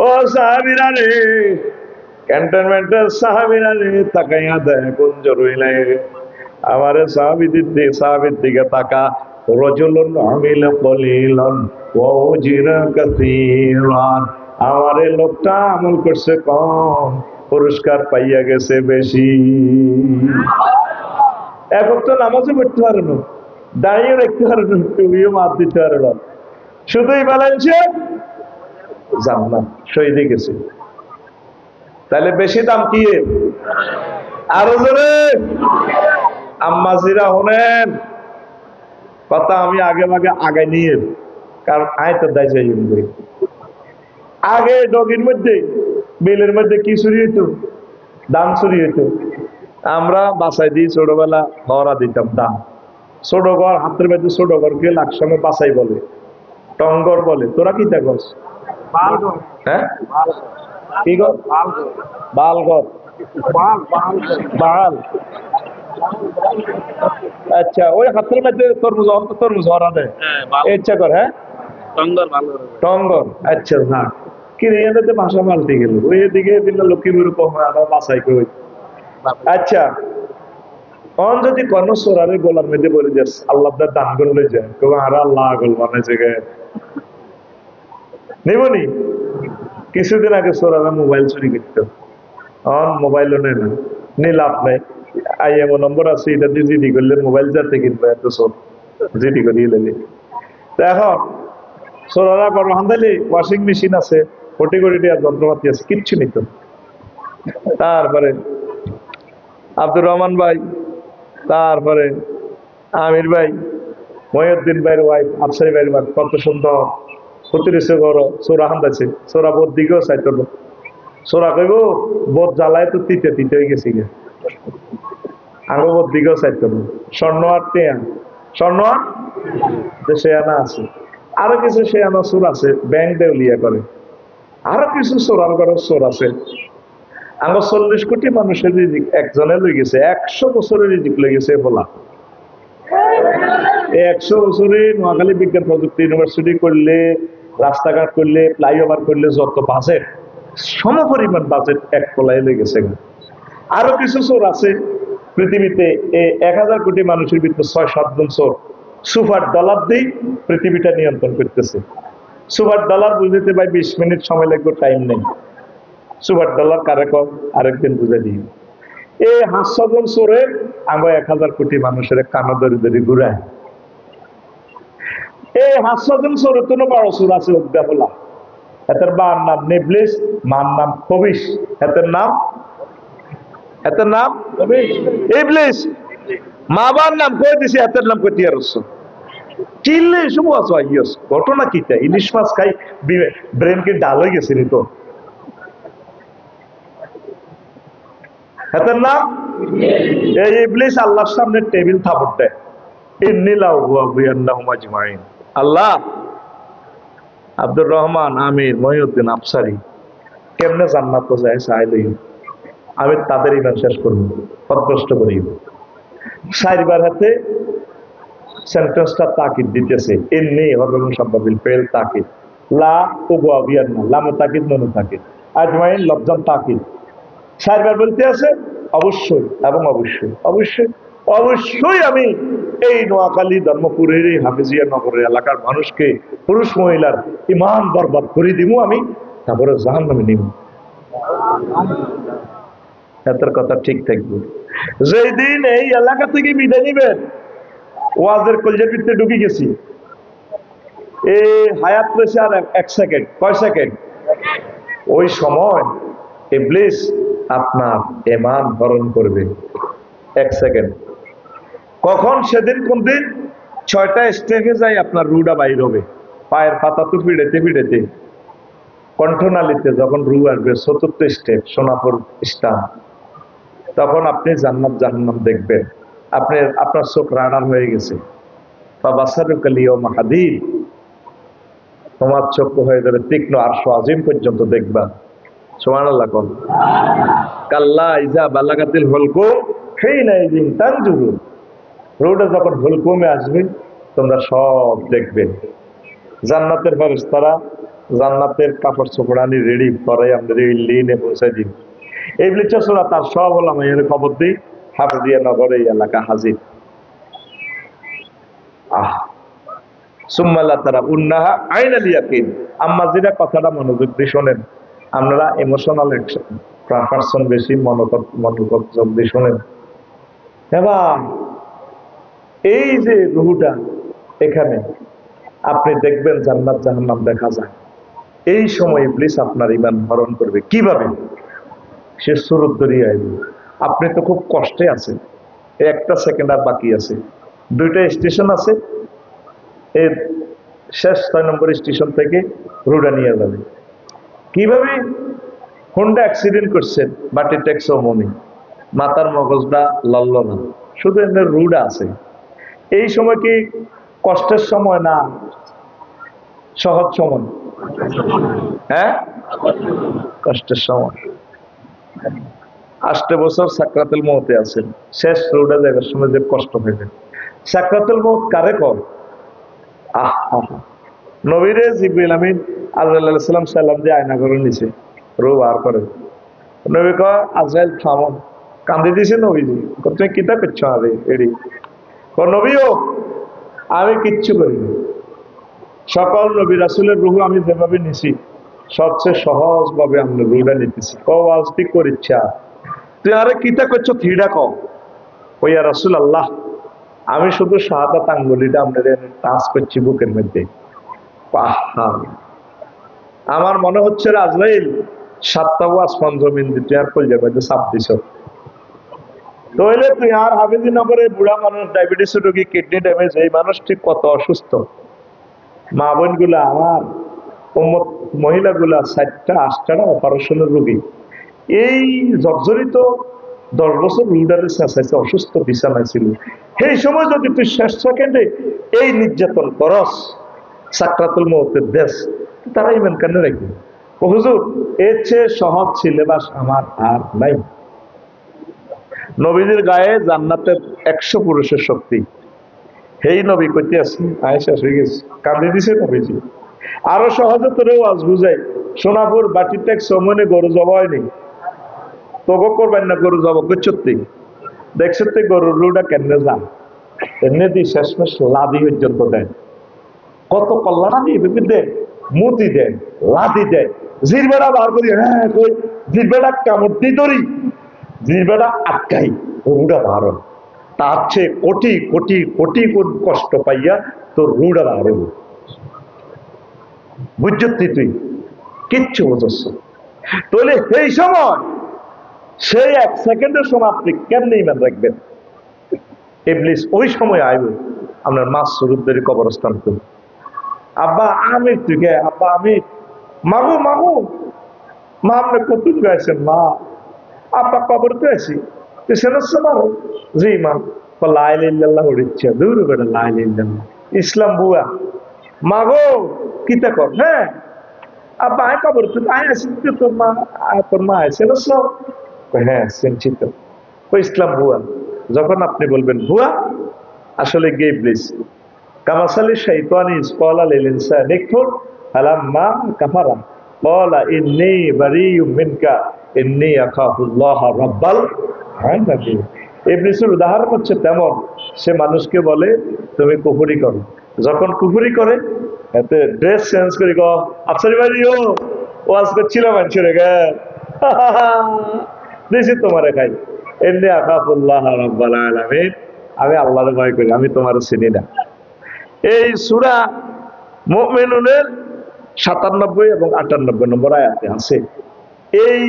ও সাহাবীরা রে, ক্যান্টনমেন্টের সাহাবীরা রে, তাকাইয়া দেখ কুঞ্জ রইলাই রে, আমারে সাহাবীর দিকে তাকা। রাজুলুন আমিলা কলিলান ওয়া উজিরা কাসীরান, আমারে লোকটা আমল করছে কম, পুরস্কার পাইয়া গেছে বেশি। এখন তো নামাজও পড়তে পারে না, দাঁড়িয়ে রাখতে পারে না, টুপিও মার দিতে পারে না, শুধুই বলেছে জান্নাত, শহীদ গেছে। তাহলে বেশি দাম কি? আরো জোরে আম্মাজিরা হলেন কথা, আমি আগে আগাই নিয়ে, কারণ আয় তো দায় যাই আগে ডগির মধ্যে বিলের মধ্যে কি চুরি হইতো? দাম চুরি হইতো। আমরা বাসাই দিই ছোটবেলা, ধরা দিতাম দাম। ছোট ঘর, হাতের মধ্যে ছোট ঘরকে লাকসামে বাসাই বলে, টঙ্গর বলে। তোরা কি দেখস? হ্যাঁ, কি ঘর? বাল ঘর, বাল। আচ্ছা, ওই হাতের মধ্যে তরমুজ ধরা দেয়, ইচ্ছা কর। হ্যাঁ, টঙ্গর। আচ্ছা, হ্যাঁ, কি রে এতে ভাষা পাল্টে গেল, ওই দিকে লক্ষ্মীপুর বাসাই কই। আচ্ছা, অন যদি কোন সোরারের গোলার মধ্যে বলে যাস আল্লাহ দান করলে যায়, আর আল্লাহ গোল বানাইছে গে নিবনি। কিছুদিন আগে সোরারা মোবাইল চুরি করতো, অন মোবাইলও নেই না, নি লাভ নাই। আইএমও নম্বর আছে, এটা দিয়ে জিডি করলে মোবাইল যাতে কিনবে, এত সব জিডি করিয়ে লেলি। এখন সোরারা করো হান্দালি ওয়াশিং মেশিন আছে, কোটি কোটি টাকার যন্ত্রপাতি আছে, কিচ্ছু নিত। তারপরে আব্দুর রহমান ভাই, তারপরে আমির ভাই, মহিউদ্দিন ভাইয়ের ওয়াইফ, আফসারি ভাইয়ের ওয়াইফ, কত সুন্দর প্রতিরিশে করো সোরা হান্দাছে। সোরা বোধ দিকেও চাইতো না, সোরা কইব বোধ জ্বালায় তো তিতে তিতে হয়ে গেছি গে, আরো বোধ দিকেও চাইতো না। স্বর্ণ আর টেয়া, স্বর্ণ আর সে আনা আছে, আরো কিছু সে আনা সোর আছে, ব্যাংক দেউলিয়া করে, আরো কিছু সোরার ঘর সোর আছে। আমার 40 কোটি মানুষের রিজিক একজনে লই গেছে, 100 বছরের রিজিক লই গেছে বলা। 100 বছরে নোয়াখালী বিজ্ঞান প্রযুক্তি ইউনিভার্সিটি করলে, রাস্তাঘাট করলে, ফ্লাইওভার করলে যত বাজেট, সমপরিমাণ বাজেট এক কলাই লই গেছে। আরো কিছু চোর আছে পৃথিবীতে, 1000 কোটি মানুষের ভিতরে 6-7 জন চোর সুপার ডলার দিয়ে পৃথিবীটা নিয়ন্ত্রণ করতেছে। সুপার ডলার বুঝতে ভাই 20 মিনিট সময় লাগবে, টাইম নেই। সুপার ডলার কারে কর আরেকদিন বুঝে দিই। এই 500 জন চোরে আমরা 1000 কোটি মানুষের কানা ধরে ধরে ঘুরায়। এই 500 জন চোরের তো বড় চোর আছে উদ্যাপলা, এদের মার নাম নেবলিস, মার নাম খবিস, এদের নাম ইবলিস। মা বাবার নাম কয়ে দিছে, এদের নাম কই তিয়ারস। চিল্লে এসব আছে আইয়স ঘটনা কিটা? ইলিশ মাছ খাই ব্রেন কি ডাল হয়ে গেছে নি তো। এদের নাম এই ইবলিস আল্লাহর সামনে টেবিল থাপড় দেয়, ইন্নিলাহু ওয়া বিয়ান্নাহুম আজমাইন। আল্লাহ আব্দুর রহমান আমির মহিউদ্দিন আফসারি কেমনে জান্নাত যায় চাইলই, আমি তাদের ইমান শেষ করবো, পদভ্রষ্ট করিব। 4 বার হাতে সেন্টেন্সটা তাকিদ দিতেছে, ইন্নী হরফুল মুশাব্বাবিল ফেল তাকিদ, লা উবুয়া বিয়ান্না লামে তাকিদ নুনে তাকিদ, আজমাইন লফজান তাকিদ। 4 বার বলতে আছে অবশ্যই এবং অবশ্যই অবশ্যই অবশ্যই আমি এই নোয়াখালী ধর্মপুরের এই হাফিজিয়া নগরের এলাকার মানুষকে পুরুষ মহিলার ইমান বরবাদ করে দিব, আমি তারপরে জাহান্নামে নিব। এটার কথা ঠিক থাকবে। যেই দিন এই এলাকা থেকে বিদায় নিবেন, ওয়াজের কলজের ভিতরে ঢুকে গেছি, এই হায়াত রয়েছে আর 1 সেকেন্ড। কয় সেকেন্ড? ওই সময় ইবলিস আপনার ঈমান হরণ করবে 1 সেকেন্ড। কখন? সেদিন কোন দিন? 6টা স্টেজে যাই আপনার রুটা বাইর হবে, পায়ের পাতা তো পিড়েতে পিড়েতে কণ্ঠনালীতে যখন রু আসবে 4th স্টেপ সোনাপুর স্টান, তখন আপনি জান্নাত জাহান্নাম দেখবেন। আপনার চোখ রাডার হয়ে গেছে। তোমার চক্ষু হয়ে যাবে তীক্ষ্ণ, আরশ আজিম পর্যন্ত দেখবা। সুবহানাল্লাহ কোন। কাল্লা ইজা বালাগাতিল হুলকুম হিনা ইযিন তানজুরুন, রোডে যখন হুলকুমে আসবে তোমরা সব দেখবে। জান্নাতের ফেরেশতারা জান্নাতের কাপড় চোপড়ানি রেডি করে আমাদের এই লিনে পৌঁছে দিন। এই লিচা সোনা তার সব হলাম এর খবর দিই, হাফিজিয়া নগর এই এলাকা হাজির। সুম্মাল্লাহ তারা উন্নাহা আইনাল ইয়াকিন। আম্মা যেটা কথাটা মনোযোগ দিয়ে শোনেন, আপনারা ইমোশনাল পারসন বেশি, মনোযোগ দিয়ে শোনেন। এবার এই যে রুহুটা এখানে আপনি দেখবেন জান্নাত জাহান্নাম দেখা যায়। এই সময় ইবলিস আপনার ঈমান হরণ করবে। কিভাবে? সে সুরত ধরিয়ে আইবে। আপনি তো খুব কষ্টে আছেন, 1টা সেকেন্ড আর বাকি আছে, 2টা স্টেশন আছে, এর শেষ 6 নম্বর স্টেশন থেকে রুডা নিয়ে যাবে। কিভাবে? হোন্ডা অ্যাক্সিডেন্ট করছেন, বাটি ট্যাক্সও মনে, মাথার মগজটা লড়ল না, শুধু এমনি রুডা আছে। এই সময় কি কষ্টের সময় না সহজ সময়? হ্যাঁ, কষ্টের সময়। 8 বছর সাকরাতুল মউতে আছেন, শেষ রোডে যাবার সময় যে কষ্ট হয়ে যায়। সাকরাতুল মউত কারে কর? নবীরে জিবরিল আমিন আজরাইল আলাইহিস সালাম যে আয়না করে নিছে, রূহ বার করে। নবী কয় আজরাইল থামো, কান্দি দিছে নবীজি। তুমি কিতা করছো? আরে এডি নবীও আমি কিচ্ছু করিনি, সকল নবী রাসূলের রূহ আমি যেভাবে নিছি সবচেয়ে সহজ ভাবে আমি রূহটা নিতেছি। আজটি করিচ্ছা তুই আরে কিতা করছো? থিডা কও। ওইয়া রাসূল আল্লাহ, আমি শুধু শাহাদাত আঙ্গুলিটা আপনাদের টাচ করছি বুকের মধ্যে। আমার মনে হচ্ছে আজরাইল 7টা আসমান জমিন দিতে আর কলজার মধ্যে চাপ দিছ। তাহলে তুই আর হাফিজি নগরে বুড়া মানুষ, ডায়াবেটিস রোগী, কিডনি ড্যামেজ, এই মানুষটি কত অসুস্থ। মা বোন গুলা, আমার মহিলাগুলা 4টা 8টা অপারেশনের রোগী, এই জর্জরিত 10 বছর রুডারে চেঁচাইছে, অসুস্থ বিছানায় ছিল। সেই সময় যদি তুই শেষ সেকেন্ডে এই নির্যাতন করস, সাকরাতুল মউতের দেশ, তারা ইমান কেন রাখবে? হুজুর এর চেয়ে সহজ সিলেবাস আমার আর নাই। নবীদের গায়ে জান্নাতের 100 পুরুষের শক্তি। সেই নবী কইতে আসি আয়েশা হয়ে গেছে, কান্দি দিছে নবীজি। আরো সহজে তোরেও আজ বুঝাই, সোনাপুর বাটি ট্যাক্স মনে গরু জবা হয়নি, তোকে করবেন না গরু জবা করছি, দেখছো তো গরুর রুটা কেন যা এমনি দিয়ে শেষমেশ লাদি পর্যন্ত দেয়। কত কল্যাণা দিয়ে ভেবে দেয়, মুতি দেয়, লাদি দেয়, জিরবেটা বার করি, হ্যাঁ কই জিরবেটা কামড় দিয়ে ধরি, জিরবেটা আটকাই, রুটা বার হয়। তার চেয়ে কোটি কোটি কোটি কোটি কষ্ট পাইয়া তোর রুটা বার হইব। বুঝছি তুই কিচ্ছু বুঝছ। তাহলে সেই সময়, সেই 1 সেকেন্ডের সময় আপনি কেমনি ইমান রাখবেন? ইবলিস ওই সময় আইব আপনার মাস সুরুদ্দের কবরস্থান করবে। আব্বা আমির তুই গে, আব্বা আমির, মাগু মাগু, মা আপনি কতদিন গাইছেন মা? আব্বা কবর তো আছি, তুই সেনাচ্ছে পারো? জি মা। লাইল ইল্লাল্লাহ ইচ্ছা দূর বেটা, লাইল ইল্লাল্লাহ ইসলাম বুয়া। মাগো কিতা কর? হ্যাঁ আব্বা আয় কবর তুই আয় আসি, তোর মা, তোর মা আছে না? হ্যাঁ চিন্তিত। ওই ইসলাম ভুয়া। যখন আপনি বলবেন ভুয়া, আসলে গে ইবলিস কামাসালি শাইতানি ইসকালা লিল ইনসানি ইকফুর ফালাম্মা কাফারা ক্বালা ইন্নী বারিয়্যুম মিনকা ইন্নী আখাফুল্লাহ রাব্বাল আলামিন। ইবলিসের উদাহরণ হচ্ছে তেমন, সে মানুষকে বলে তুমি কুফরি করো। যখন কুফরি করে, এতে ড্রেস চেঞ্জ করে গো আফসারি বাড়িও ওয়াজ করছিল মানুষের গে দিছি তোমারে খাই, এমনি আখাফুল্লাহ রাব্বাল আলামিন, আমি আল্লাহর ভয় করি, আমি তোমার চিনি না। এই সূরা মুমিনুনের 97 এবং 98 নম্বর আয়াতে আছে এই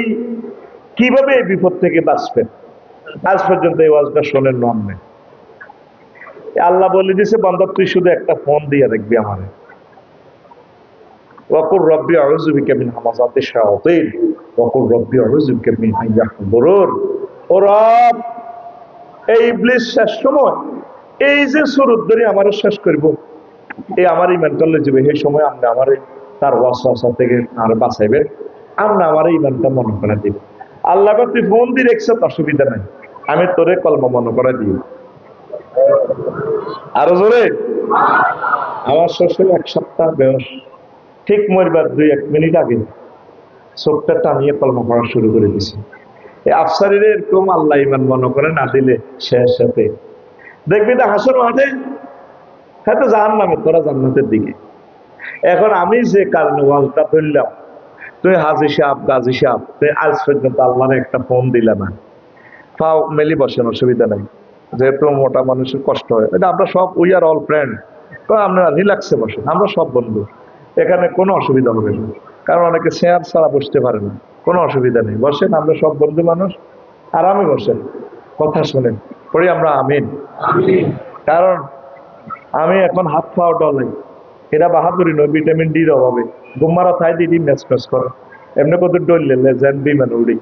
কিভাবে এই বিপদ থেকে বাঁচবেন। আজ পর্যন্ত এই ওয়াজটা শোনেন নন নেই। আল্লাহ বলে দিছে, বান্দা তুই শুধু একটা ফোন দিয়ে রাখবি আমারে, ওয়াকুর রব্বি আউযু বিকা মিন হামাযাতিশ শায়াতিন ওয়াকুর রব্বি আউযু বিকা মিন আন ইয়াহদুরুন। ও রব, এই ইবলিস শেষ সময় এই যে সুরত ধরে আমারে শেষ করব, এই আমার ইমান করলে যাবে, এই সময় আপনি আমারে তার ওয়াসওয়াসা থেকে আর বাঁচাইবেন, আপনি আমার ইমানটা মনে করে দিবেন। আল্লাহ তুই ফোন দিয়ে রেখছ, অসুবিধা নাই, আমি তোরে কলমা মনে করে দিই। আরো জোরে। আমার শ্বশুর 1 সপ্তাহ বয়স, ঠিক মরবার 2-1 মিনিট আগে চোখটা টানিয়ে কলমা পড়া শুরু করে দিছি। এই আফসারির এরকম আল্লাহ ইমান মনে করে না দিলে শেষ সাথে দেখবি না হাসর মাঠে, হয়তো জাহান্নামে, তোরা জান্নাতের দিকে। এখন আমি যে কারণে ওয়াজটা ধরলাম, তুই হাজি সাহেব গাজী সাহেব, তুই আজ পর্যন্ত আল্লাহর একটা ফোন দিলে না, পাও মেলি বসেন, অসুবিধা নাই, যেহেতু মোটা মানুষের কষ্ট হয়, এটা আমরা সব উই আর অল ফ্রেন্ড, তো আপনারা রিল্যাক্সে বসেন, আমরা সব বন্ধু, এখানে কোনো অসুবিধা হবে না। কারণ অনেকে চেয়ার ছাড়া বসতে পারে না, কোনো অসুবিধা নেই, বসেন, আমরা সব বন্ধু মানুষ, আরামে বসেন, কথা শোনেন, পড়ি আমরা আমিন। কারণ আমি এখন হাত পাও ডলাই, এরা বাহাদুরি নয়, ভিটামিন ডির অভাবে গুম্মারা থাই দিদি ম্যাচ ম্যাচ করে, এমনি কত ডললে যেন বিমান উড়ি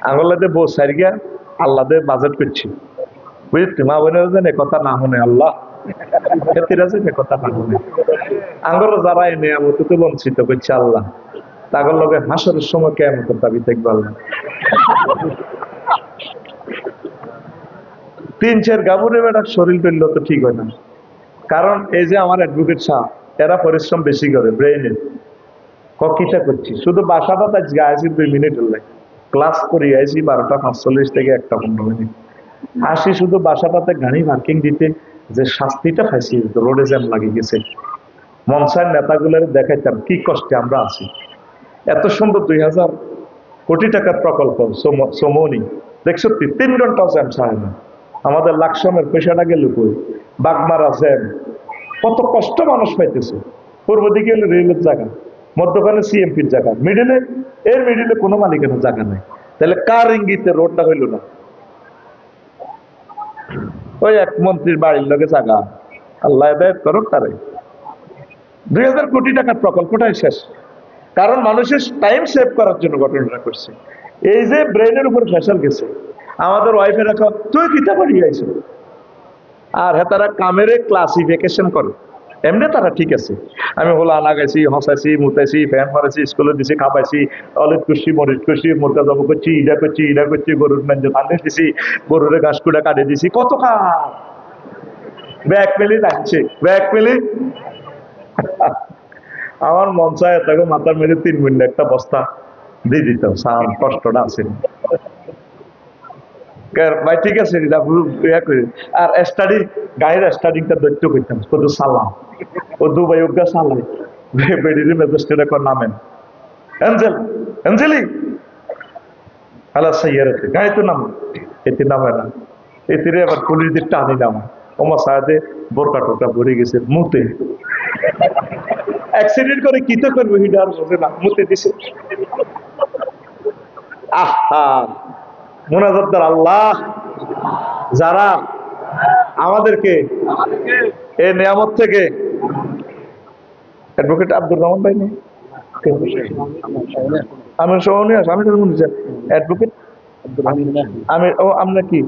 আঙুলাতে বউ সারি গিয়া আল্লাহদের বাজেট করছি, বুঝলি মা বোনের যেন কথা না শুনে, আল্লাহ খেতিরা যেন কথা না শুনে, আঙ্গর যারা এনে আমতে বঞ্চিত করছে আল্লাহ, তাগর লগে হাসরের সময় কেমন দাবি থাকবে আল্লাহ। 3-4 গাবুরে বেটার শরীর পেলে তো ঠিক হয় না। কারণ এই যে আমার অ্যাডভোকেট সাহেব, এরা পরিশ্রম বেশি করে ব্রেইনের, কিটা করছি শুধু বাসাটা আজকে আসি 2 মিনিট হলে, ক্লাস করি আইসি 12:45 থেকে 1:15 আসি, শুধু বাসাটাতে গাড়ি পার্কিং দিতে যে শাস্তিটা খাইছি, রোডে জ্যাম লাগিয়ে গেছে, মনসার নেতাগুলোর দেখাইতাম কি কষ্টে আমরা আছি। এত সুন্দর 2000 কোটি টাকার প্রকল্প সমনি, দেখছো 3 ঘন্টাও জ্যাম ছাড়ে না। আমাদের লাকসামের পেশাটা গেল কই, বাগমারা জ্যাম, কত কষ্ট মানুষ পাইতেছে। পূর্ব দিকে হলো রেলের জায়গা, মধ্যখানে সিএমপির জায়গা, মিডিলে কোনো মালিকানার জায়গা নেই, তাহলে কার ইঙ্গিতে রোডটা হইল না? ওই এক মন্ত্রীর বাড়ির লোকে জায়গা, আল্লাহ হেদায়েত করুক তারে। 2000 কোটি টাকার প্রকল্পটাই শেষ, কারণ মানুষের টাইম সেভ করার জন্য ঘটনাটা করছে। এই যে ব্রেনের উপর ফেসাল গেছে, আমাদের ওয়াইফে রাখা তুই কিতা করি আইছো, আর হ্যাঁ তারা কামেরে ক্লাসিফিকেশন করে, এমনি তারা ঠিক আছে, আমি হলো আনা গেছি, হসাইছি, মুতাইছি, ফ্যান মারাইছি, স্কুলে দিছি, খাপাইছি, অলিদ করছি, মরিচ করছি, মুরগা জব করছি, ইডা করছি, গরুর মেঞ্জ পানি দিছি, গরুরে ঘাস কুড়া কাটে দিছি, কত ব্যাগ পেলি রাখছে, ব্যাগ পেলি আমার মন চায় তাকে মাথার মেরে 3 মিনিট একটা বস্তা দিয়ে দিতাম, সার কষ্টটা আছে। ভাই ঠিক আছে ইয়া করি। আর স্টাডি গায়ের স্টাডিংটা দৈত্য করতাম কত সালাম ও দুবাই অজ্ঞা সালাই বেডির ম্যাজিস্ট্রেট এখন নামেন এঞ্জেল এঞ্জেলি আলা সাইয়ারে গায়ে তো নাম এতে নামে না এতে আবার পুলিশদের টানি নামা ওমা সাহায্যে বোরকা টোকা ভরে গেছে মুতে অ্যাক্সিডেন্ট করে কি তো করবো হিডা আর বোঝে না মুতে দিছে। আহা মুনাজাতদার আল্লাহ যারা আমাদেরকে এই নিয়ামত থেকে অ্যাডভোকেট আব্দুর রহমান ভাই নেই আমি সহনী আস আমি মনে হচ্ছে অ্যাডভোকেট আমি ও আমরা কি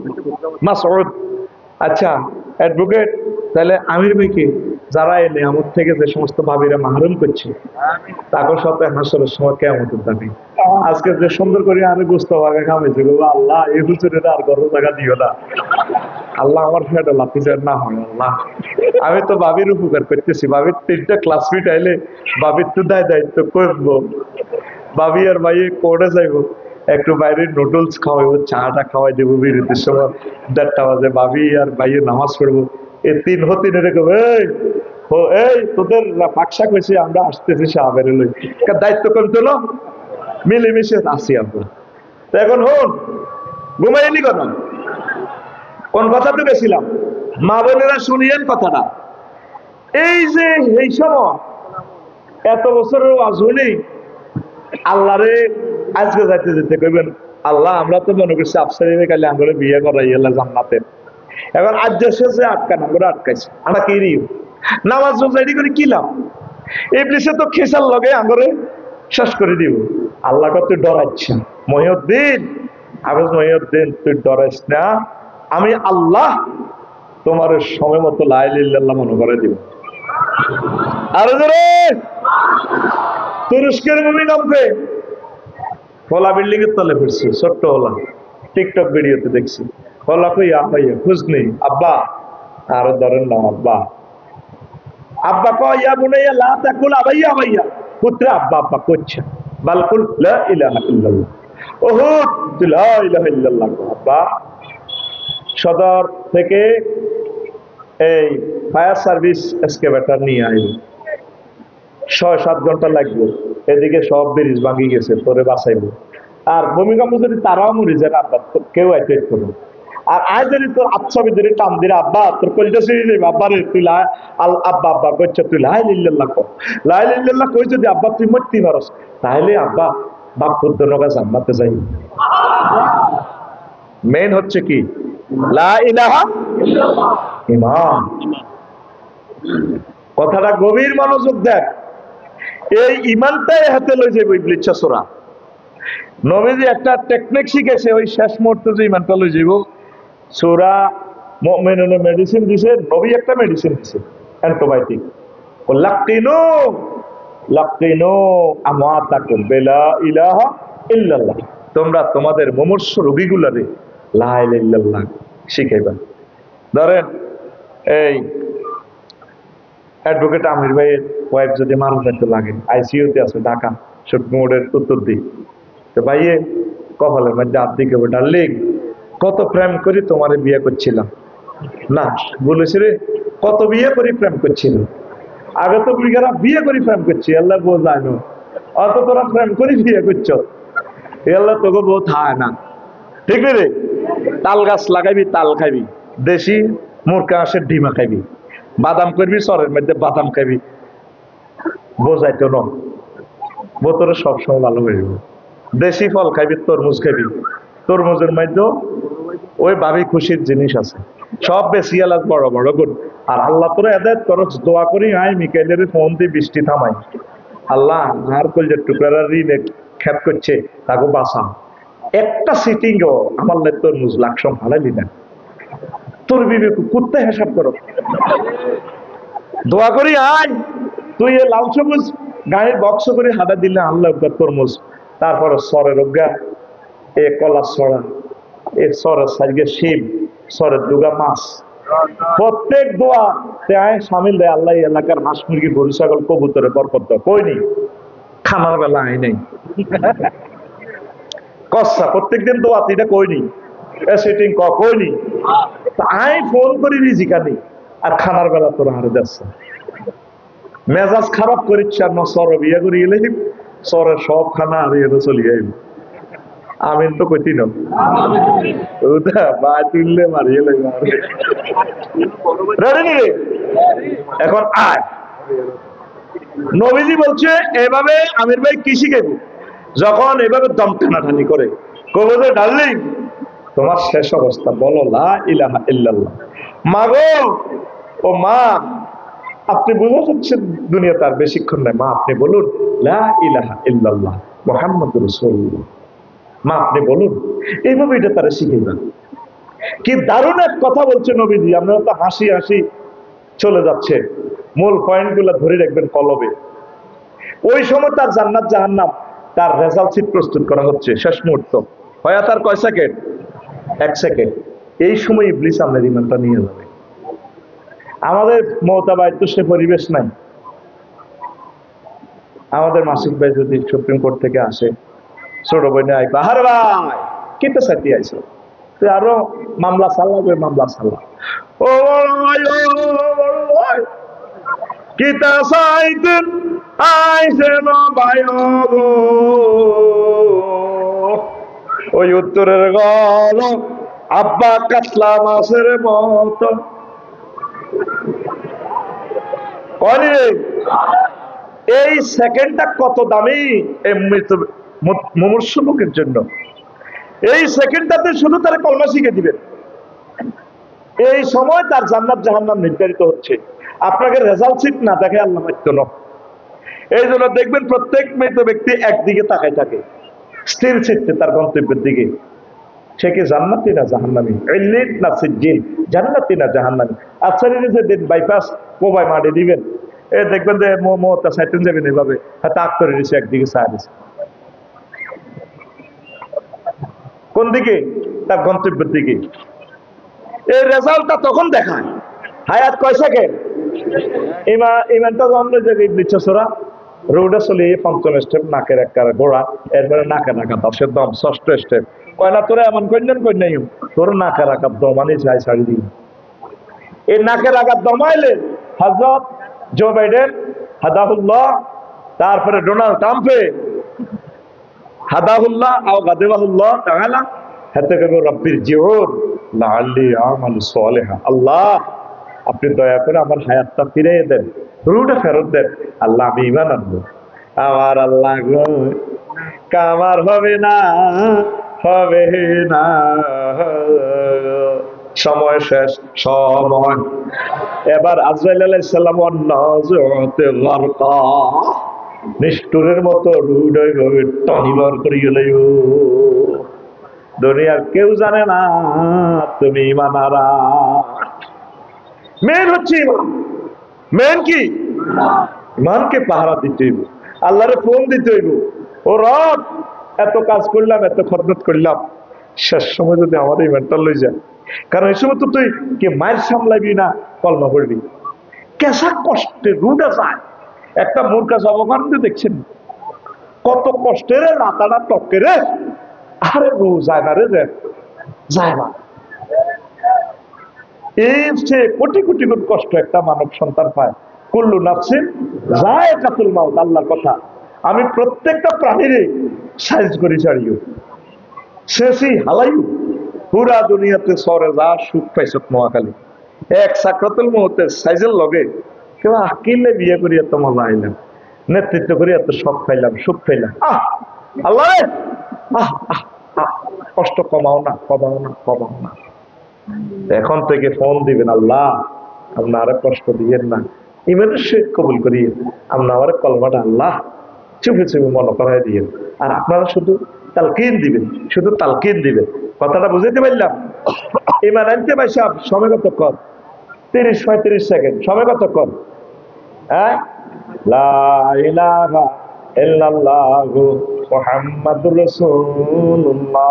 মাসউদ আচ্ছা অ্যাডভোকেট তাহলে আমির ভাইকে যারা এই নিয়ামত থেকে যে সমস্ত ভাবিরা মাহরুম করছে তাকে সাথে হাসরের সময় কেমন দাবি আজকে যে সুন্দর করে আমি বুঝতে পারি খামেছি আল্লাহ এই হুজুরের আর গর্ব জায়গা দিও না আল্লাহ আমার ফেটা লাফিজার না হয় আল্লাহ আমি তো ভাবির উপকার করতেছি ভাবির 3টা ক্লাসমেট আইলে ভাবির তো দায়িত্ব করবো ভাবি আর ভাই কোর্টে যাইবো একটু বাইরে নুডলস খাওয়াইবো চাটা খাওয়াই দেবো বিরতির সময় 1:30 বাজে ভাবি আর ভাইয়ে নামাজ পড়বো এই 3 হতিন এরকম এই তোদের পাকশাক হয়েছে আমরা আসতেছি সাহাবের লই দায়িত্ব কম তো মিলেমিশে আসি আমরা এখন হন ঘুমাইনি কথা কোন কথাতে গেছিলাম মা বোনেরা শুনিয়েন কথাটা এই যে এই সময় এত বছরের ওয়াজ নেই আল্লাহরে আজকে যাইতে যেতে কইবেন আল্লাহ আমরা তো মনে করছি আফসারি কালে আঙ্গুরে বিয়ে করাই এলা জান্নাতে এবার আজ শেষে আটকানো করে আটকাইছে আমরা কি নামাজ রোজাইডি করে কি লাভ ইবলিসে তো খেসার লগে আঙ্গুরে শেষ করে দিব আল্লাহ তুই ডরাচ্ছেন মহিউদ্দিন হাফেজ মহিউদ্দিন তুই ডরাইস না আমি আল্লাহ তোমার সময় মতো লা ইলাহা ইল্লাল্লাহ মনে করে দিব আরে জোরে তুরস্কের ভূমিকম্পে খোলা বিল্ডিং এর তলে পড়ছি ছোট্ট হলা টিকটক ভিডিওতে দেখছি খোলা কইয়া ভাইয়া খুঁজ নেই আব্বা আর ধরেন না আব্বা আব্বা কয়া বুনাইয়া লা তাকুল আবাইয়া ভাইয়া পুত্র আব্বা আব্বা করছে বালকুল লা ইলাহা ইল্লাল্লাহ উহুদ লা ইলাহা ইল্লাল্লাহ আব্বা সদর থেকে এই ফায়ার সার্ভিস এসকেভেটর নিয়ে আইব 6-7 ঘন্টা লাগবে এদিকে সব ব্রিজ ভাঙি গেছে তোরে বাঁচাইবো আর ভূমিকম্প যদি তারাও মরে যায় আব্বা কেউ আইতে করবো আর আয় যদি তোর আচ্ছবি যদি টান দিলে আব্বা তোর কলটা সিঁড়ি দেবে আব্বা রে তুই আব্বা আব্বা করছে তুই লাই লিল্লাল্লাহ কর লাই লিল্লাল্লাহ কই যদি আব্বা তুই মরতে পারস তাহলে আব্বা বাপ পুত্র নগা জান্নাতে যাই মেন হচ্ছে কি লা ইলাহা ইল্লাল্লাহ ঈমান কথাটা গভীর মনোযোগ দেখ এই ঈমানটাই হাতে লই যাবে ইবলিস চোরা নবীজি একটা টেকনিক শিখেছে ওই শেষ মুহূর্তে যে ঈমানটা লই যাইব সূরা মুমিনুনে মেডিসিন দিছে নবী একটা মেডিসিন দিছে অ্যান্টিবায়োটিক ও লাকিনু আমাতাকুম বিলা ইলাহা ইল্লাল্লাহ তোমরা তোমাদের মুমূর্ষ রোগীগুলারে লা ইলাহা ইল্লাল্লাহ শিখাইবা ধরেন এই অ্যাডভোকেট আমির ভাইয়ের ওয়াইফ যদি মারা যেতে লাগে আইসিইউতে আছে ঢাকা শুটকি মোড়ের উত্তর দিক তো ভাইয়ে কপালের মধ্যে হাত দিকে ডার্লিং কত প্রেম করি তোমারে বিয়ে করছিলাম না বলেছি রে কত বিয়ে করি প্রেম করছিলাম আগে তো বুড়িগারা বিয়ে করি প্রেম করছি আল্লাহ বউ যায় না অত তোরা প্রেম করি বিয়ে করছ আল্লাহ তোকে বউ থায় না ঠিক রে তাল গাছ লাগাইবি তাল খাইবি দেশি মুরকা হাঁসের ডিমা খাইবি বাদাম করবি সরের মধ্যে বাদাম খাইবি বোঝাইতো ন বোতরে সবসময় ভালো হয়ে যাবে দেশি ফল খাইবি তরমুজ খাইবি তরমুজের মধ্যে ওই ভাবি খুশির জিনিস আছে সব বেশি আলাদা বড় বড় গুণ আর আল্লাহ তোরা এদের খরচ দোয়া করি আয় মিকাইলের ফোন দিয়ে বৃষ্টি থামাই আল্লাহ আর কলজের টুকরা ঋণে খ্যাত করছে তাকে বাঁচা একটা সিটিং আমার লাই তরমুজ লাকসম ফালাইলি না তোর বিবেক কুত্তে হিসাব করো দোয়া করি আয় তুই এ লাল সবুজ গায়ের বক্স করে হাঁটা দিলে আল্লাহ তরমুজ তারপরে সরের অজ্ঞা এ কলা সরা এ সরের সাইডে শিব সরের দুগা মাছ প্রত্যেক দোয়া আয় সামিল দেয় আল্লাহ এলাকার হাঁস মুরগি গরু ছাগল কবুতরে বরকত কইনি খানার বেলা আয় নাই কসা প্রত্যেকদিন দোয়া এটা কইনি সিটিং কখনই আই ফোন করি রিজিকানি আর খানার বেলা তোরা হারে যাচ্ছে মেজাজ খারাপ করিচ্ছে আর না সর বিয়ে করি গেলে সরের সব খানা হারিয়ে চলে যাইব আমিন তো কইতি না তুললে মারিয়ে এখন আয় নবীজি বলছে এভাবে আমির ভাই কি শিখাইব যখন এভাবে দম টানাটানি করে কবো যে ডার্লিং তোমার শেষ অবস্থা বলো লা ইলাহা ইল্লাল্লাহ মা গো ও মা আপনি বুঝে যাচ্ছেন দুনিয়া তার বেশিক্ষণ নাই মা আপনি বলুন লা ইলাহা ইল্লাল্লাহ মুহাম্মাদুর রাসূলুল্লাহ মা আপনি বলুন এইভাবে এটা তারা শিখাইবেন কি দারুণ এক কথা বলছে নবীজি আপনারা তো হাসি হাসি চলে যাচ্ছে মূল পয়েন্ট গুলা ধরে রাখবেন কলবে ওই সময় তার জান্নাত জাহান্নাম তার রেজাল্ট শিট প্রস্তুত করা হচ্ছে শেষ মুহূর্ত হয় তার কয় সেকেন্ড 1 সেকেন্ড এই সময় ইবলিস আপনার ইমানটা নিয়ে যাবে আমাদের মহতাবায় তো সে পরিবেশ নাই আমাদের মাসিক ভাই যদি সুপ্রিম কোর্ট থেকে আসে ছোট বোনে আইবা হার ভাই কিন্তু সাথে আইসো তুই আরো মামলা চালাবে মামলা চালা ও কিতা সাইতেন আইসে না ভাই গো ওই উত্তরের গল আব্বা কাতলা মাছের মতো এই সেকেন্ডটা কত দামি মুমূর্ষু লোকের জন্য এই সেকেন্ডটাতে শুধু তারা কলমা শিখে দিবেন এই সময় তার জান্নাত জাহান্নাম নির্ধারিত হচ্ছে আপনাকে রেজাল্ট শিট না দেখে আল্লাহ মাত্র ন এই জন্য দেখবেন প্রত্যেক মৃত ব্যক্তি একদিকে তাকায় থাকে স্থির চিত্তে তার গন্তব্যের দিকে সে কি জান্নাতি না জাহান্নামী না সিজ্জিন জান্নাতি না জাহান্নামী আচ্ছা যে দিন বাইপাস মোবাইল মারি দিবেন এ দেখবেন যে মোটা সাইতেন যাবেন এভাবে তাক করে দিচ্ছে একদিকে চায় দিচ্ছে কোন দিকে তার গন্তব্যের দিকে এই রেজাল্টটা তখন দেখায় হায়াত কয় সেকেন্ড ইমানটা অন্য জায়গায় নিচ্ছরা রোডে চলে ৫ম স্টেপ নাকের একটা গোড়া এরপরে নাকে রাখা 10 দম 6ষ্ঠ স্টেপ কয়না তোরা এমন কন্যান কন্যাই তোর নাকে রাখা দমানি চাই ছাড়ি দিন এই নাকে রাখা দমাইলে হযরত জো বাইডেন হাদাহুল্লাহ তারপরে ডোনাল্ড ট্রাম্পে হাদাহুল্লাহ আও গাদাবাহুল্লাহ তাআলা হাতে কবি রব্বির জিউর লাআল্লি আমাল সালিহা আল্লাহ আপনি দয়া করে আমার হায়াতটা ফিরিয়ে দেন রুটা ফেরত দেন আল্লাহ আমি ঈমান আনবো আমার আল্লাহ গো কামার হবে না সময় শেষ সময় এবার আজরাইল আলাইহিস সালাম অন্নজতে গরকা নিষ্ঠুরের মতো রুডই ভাবে টনিবার করে গেল দুনিয়ার কেউ জানে না তুমি ঈমানারা মেন হচ্ছে ইমান মেন কি ইমানকে পাহারা দিতে হইব আল্লাহরে ফোন দিতে হইব ও রব এত কাজ করলাম এত খরচ করলাম শেষ সময় যদি আমাদের ইমানটা লই যায় কারণ এই সময় তো তুই কে মায়ের সামলাবি না কলমা পড়বি কেসা কষ্টে রুডা যায় একটা মূর্খা জবকারণে দেখছেন কত কষ্টের রাতাটা টপকে রে আরে রু যায় না রে যায় না এই যে কোটি কোটি কোটি কষ্ট একটা মানব সন্তান পায় কুল্লু নাফসিন যায়কাতুল মাউত আল্লাহর কথা আমি প্রত্যেকটা প্রাণীরে সাইজ করি ছাড়িও শেষই হালাইও পুরা দুনিয়াতে সরে যা সুখ পাইছ নোয়াখালী এক সাকরাতুল মউতের সাইজের লগে কেউ আকিলে বিয়ে করি এত মজা আইলাম নেতৃত্ব করি এত শখ পাইলাম সুখ পাইলাম আল্লাহ কষ্ট কমাও না কমাও না কমাও না এখন থেকে ফোন দিবেন আল্লাহ আপনি আরো কষ্ট দিয়েন না ইমানের সহিত কবুল করিয়ে আপনার আমার কলমাটা আল্লাহ চুপে চুপে মনে করাই দিয়েন আর আপনারা শুধু তালকিন দিবেন শুধু তালকিন দিবেন কথাটা বুঝাইতে পারলাম ইমান আনতে পাই সাহেব সময় কতক্ষণ 30-35 সেকেন্ড সময় কতক্ষণ হ্যাঁ লা ইলাহা ইল্লাল্লাহু মুহাম্মাদুর রাসূলুল্লাহ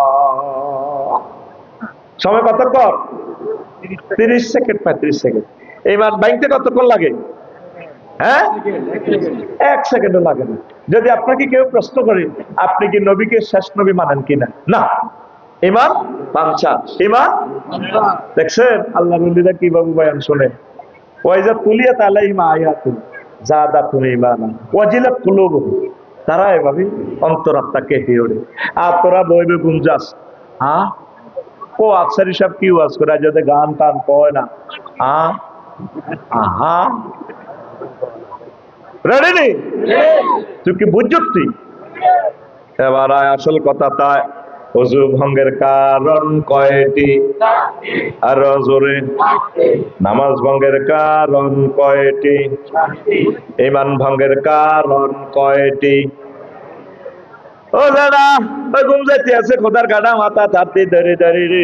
সময় কতক্ষণ 30 সেকেন্ড 35 সেকেন্ড এইবার ব্যাংকে কতক্ষণ লাগে হ্যাঁ 1 সেকেন্ডও লাগে না যদি আপনাকে কেউ প্রশ্ন করে আপনি কি নবীকে শেষ নবী মানেন কিনা না ইমান বাঞ্ছা ইমান। দেখছেন আল্লাহ নবীরা কিভাবে বয়ান শোনে। ওয়াইজা তুলিয়াত আলাইহিম আয়াতুন জাদাতুহুম ঈমানা ওয়াজিলাত কুলুবুহুম, তারা এভাবে অন্তরাত্মা কেঁপে ওঠে। আর তোরা বইবে গুঞ্জাস, হ্যাঁ ও আফসারি সাহেব কি ওয়াজ করে যদি গান টান কয় না, হ্যাঁ আহা রেডি নেই তুই কি বুঝছিস তুই? এবার আসল কথা তাই, ওযু ভঙ্গের কারণ কয়টি? আর জোরে, নামাজ ভঙ্গের কারণ কয়টি? ঈমান ভঙ্গের কারণ কয়টি? ও দাদা ওই ঘুম যাইতে আছে খোদার কাটা মাথা থাপতে ধরে ধরে রে।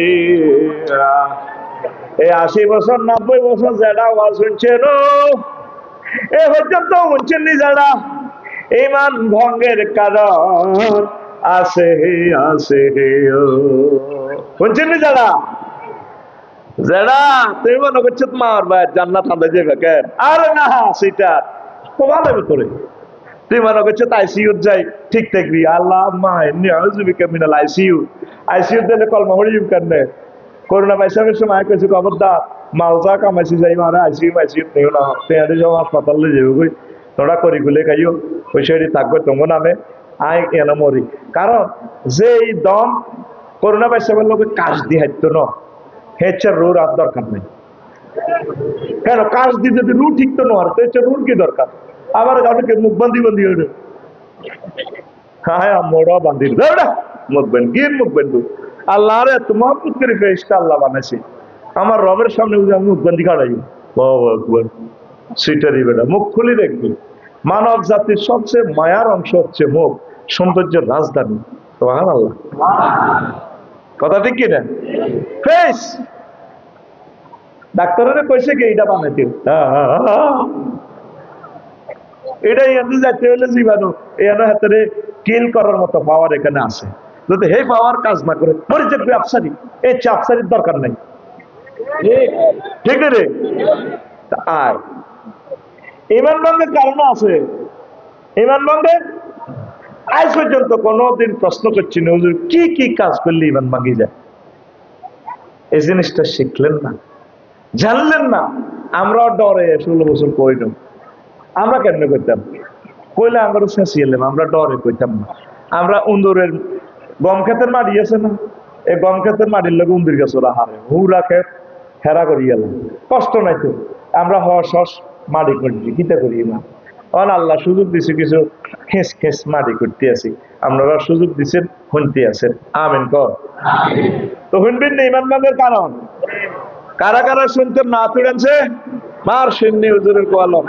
এই 80 বছর 90 বছর যারা ওয়াজ শুনছেন এ পর্যন্ত শুনছেন নি যারা ঈমান ভঙ্গের কারণ আছে আছে শুনছেন নি যারা যারা তুমি মনে করছো তোমার ভাই জান্নাত আনতে যাবে কেন? আরে না সেটা তো ভালো করে তুই মনে করছো আইসিইউ যাই ঠিক থাকবি। আল্লাহ মিনাল আইসিইউ আইসিইউ দিলে কলমা হরিম কেন? করোনা ভাইসাবের সময় কেছে খবরদার মালজা কামাইছি যাই মারা আইসিইউ আইসিইউ নেও না তেয়ারে যাও হাসপাতালে যাবো কই তোরা করি গুলে খাইও পয়সাটি থাকবে তোমার নামে আই এনে মরি। কারণ যে দম করোনা ভাইসাবের লোকে কাজ দিয়ে হাঁটতো না হেচ্ছার রুর আর দরকার নেই। কেন কাজ দিয়ে যদি রু ঠিক তো নয় তো হচ্ছে রুর কি দরকার? আবার অনেকে মুখ বান্ধি বান্ধি ওঠে, হ্যাঁ মোড়া বান্ধি মুখ বেন গিয়ে মুখ বেন্দু আল্লাহ রে এত মহব্বত করে ফেরেশতা আল্লাহ বানাইছে আমার রবের সামনে মুখ বান্ধি খাড়াই সিটারি বেটা মুখ খুলি দেখবি। মানব জাতির সবচেয়ে মায়ার অংশ হচ্ছে মুখ, সৌন্দর্যের রাজধানী। সুবহানাল্লাহ, কথা ঠিক কিনা? ফেস ডাক্তারের কইছে কি এটা বানাইতে এটাই যাইতে হলে জীবাণু এখানে হাতে কিল করার মতো পাওয়ার এখানে আছে। যদি হে পাওয়ার কাজ না করে মরে যাবে আফসারি, এই আফসারির দরকার নাই। ঠিক রে? আর ঈমান ভঙ্গের কারণ আছে। ঈমান ভঙ্গের আজ পর্যন্ত কোনদিন প্রশ্ন করছি না হুজুর কি কি কাজ করলে ঈমান ভাঙি যায়। এই জিনিসটা শিখলেন না, জানলেন না। আমরা ডরে 16 বছর কইল আমরা কেমনে করতাম কইলে আমরা শেষিয়েলাম, আমরা ডরে কইতাম না। আমরা উন্দুরের গম খেতের মাটি আছে না, এই গম খেতের মাটির লোক উন্দুর গেছে ওরা হারে হুরা খেত হেরা করি গেলাম, কষ্ট নাই তো। আমরা হস হস মাটি করছি কিতা করি না। অন আল্লাহ সুযোগ দিছে কিছু খেস খেস মাটি করতে আছি, আপনারা সুযোগ দিচ্ছেন শুনতে আছেন। আমিন কর। তো শুনবেন না ঈমান ভাঙের কারণ কারা কারা শুনতেন না তুলেছে মার শুননি হুজুরের কোয়ালম।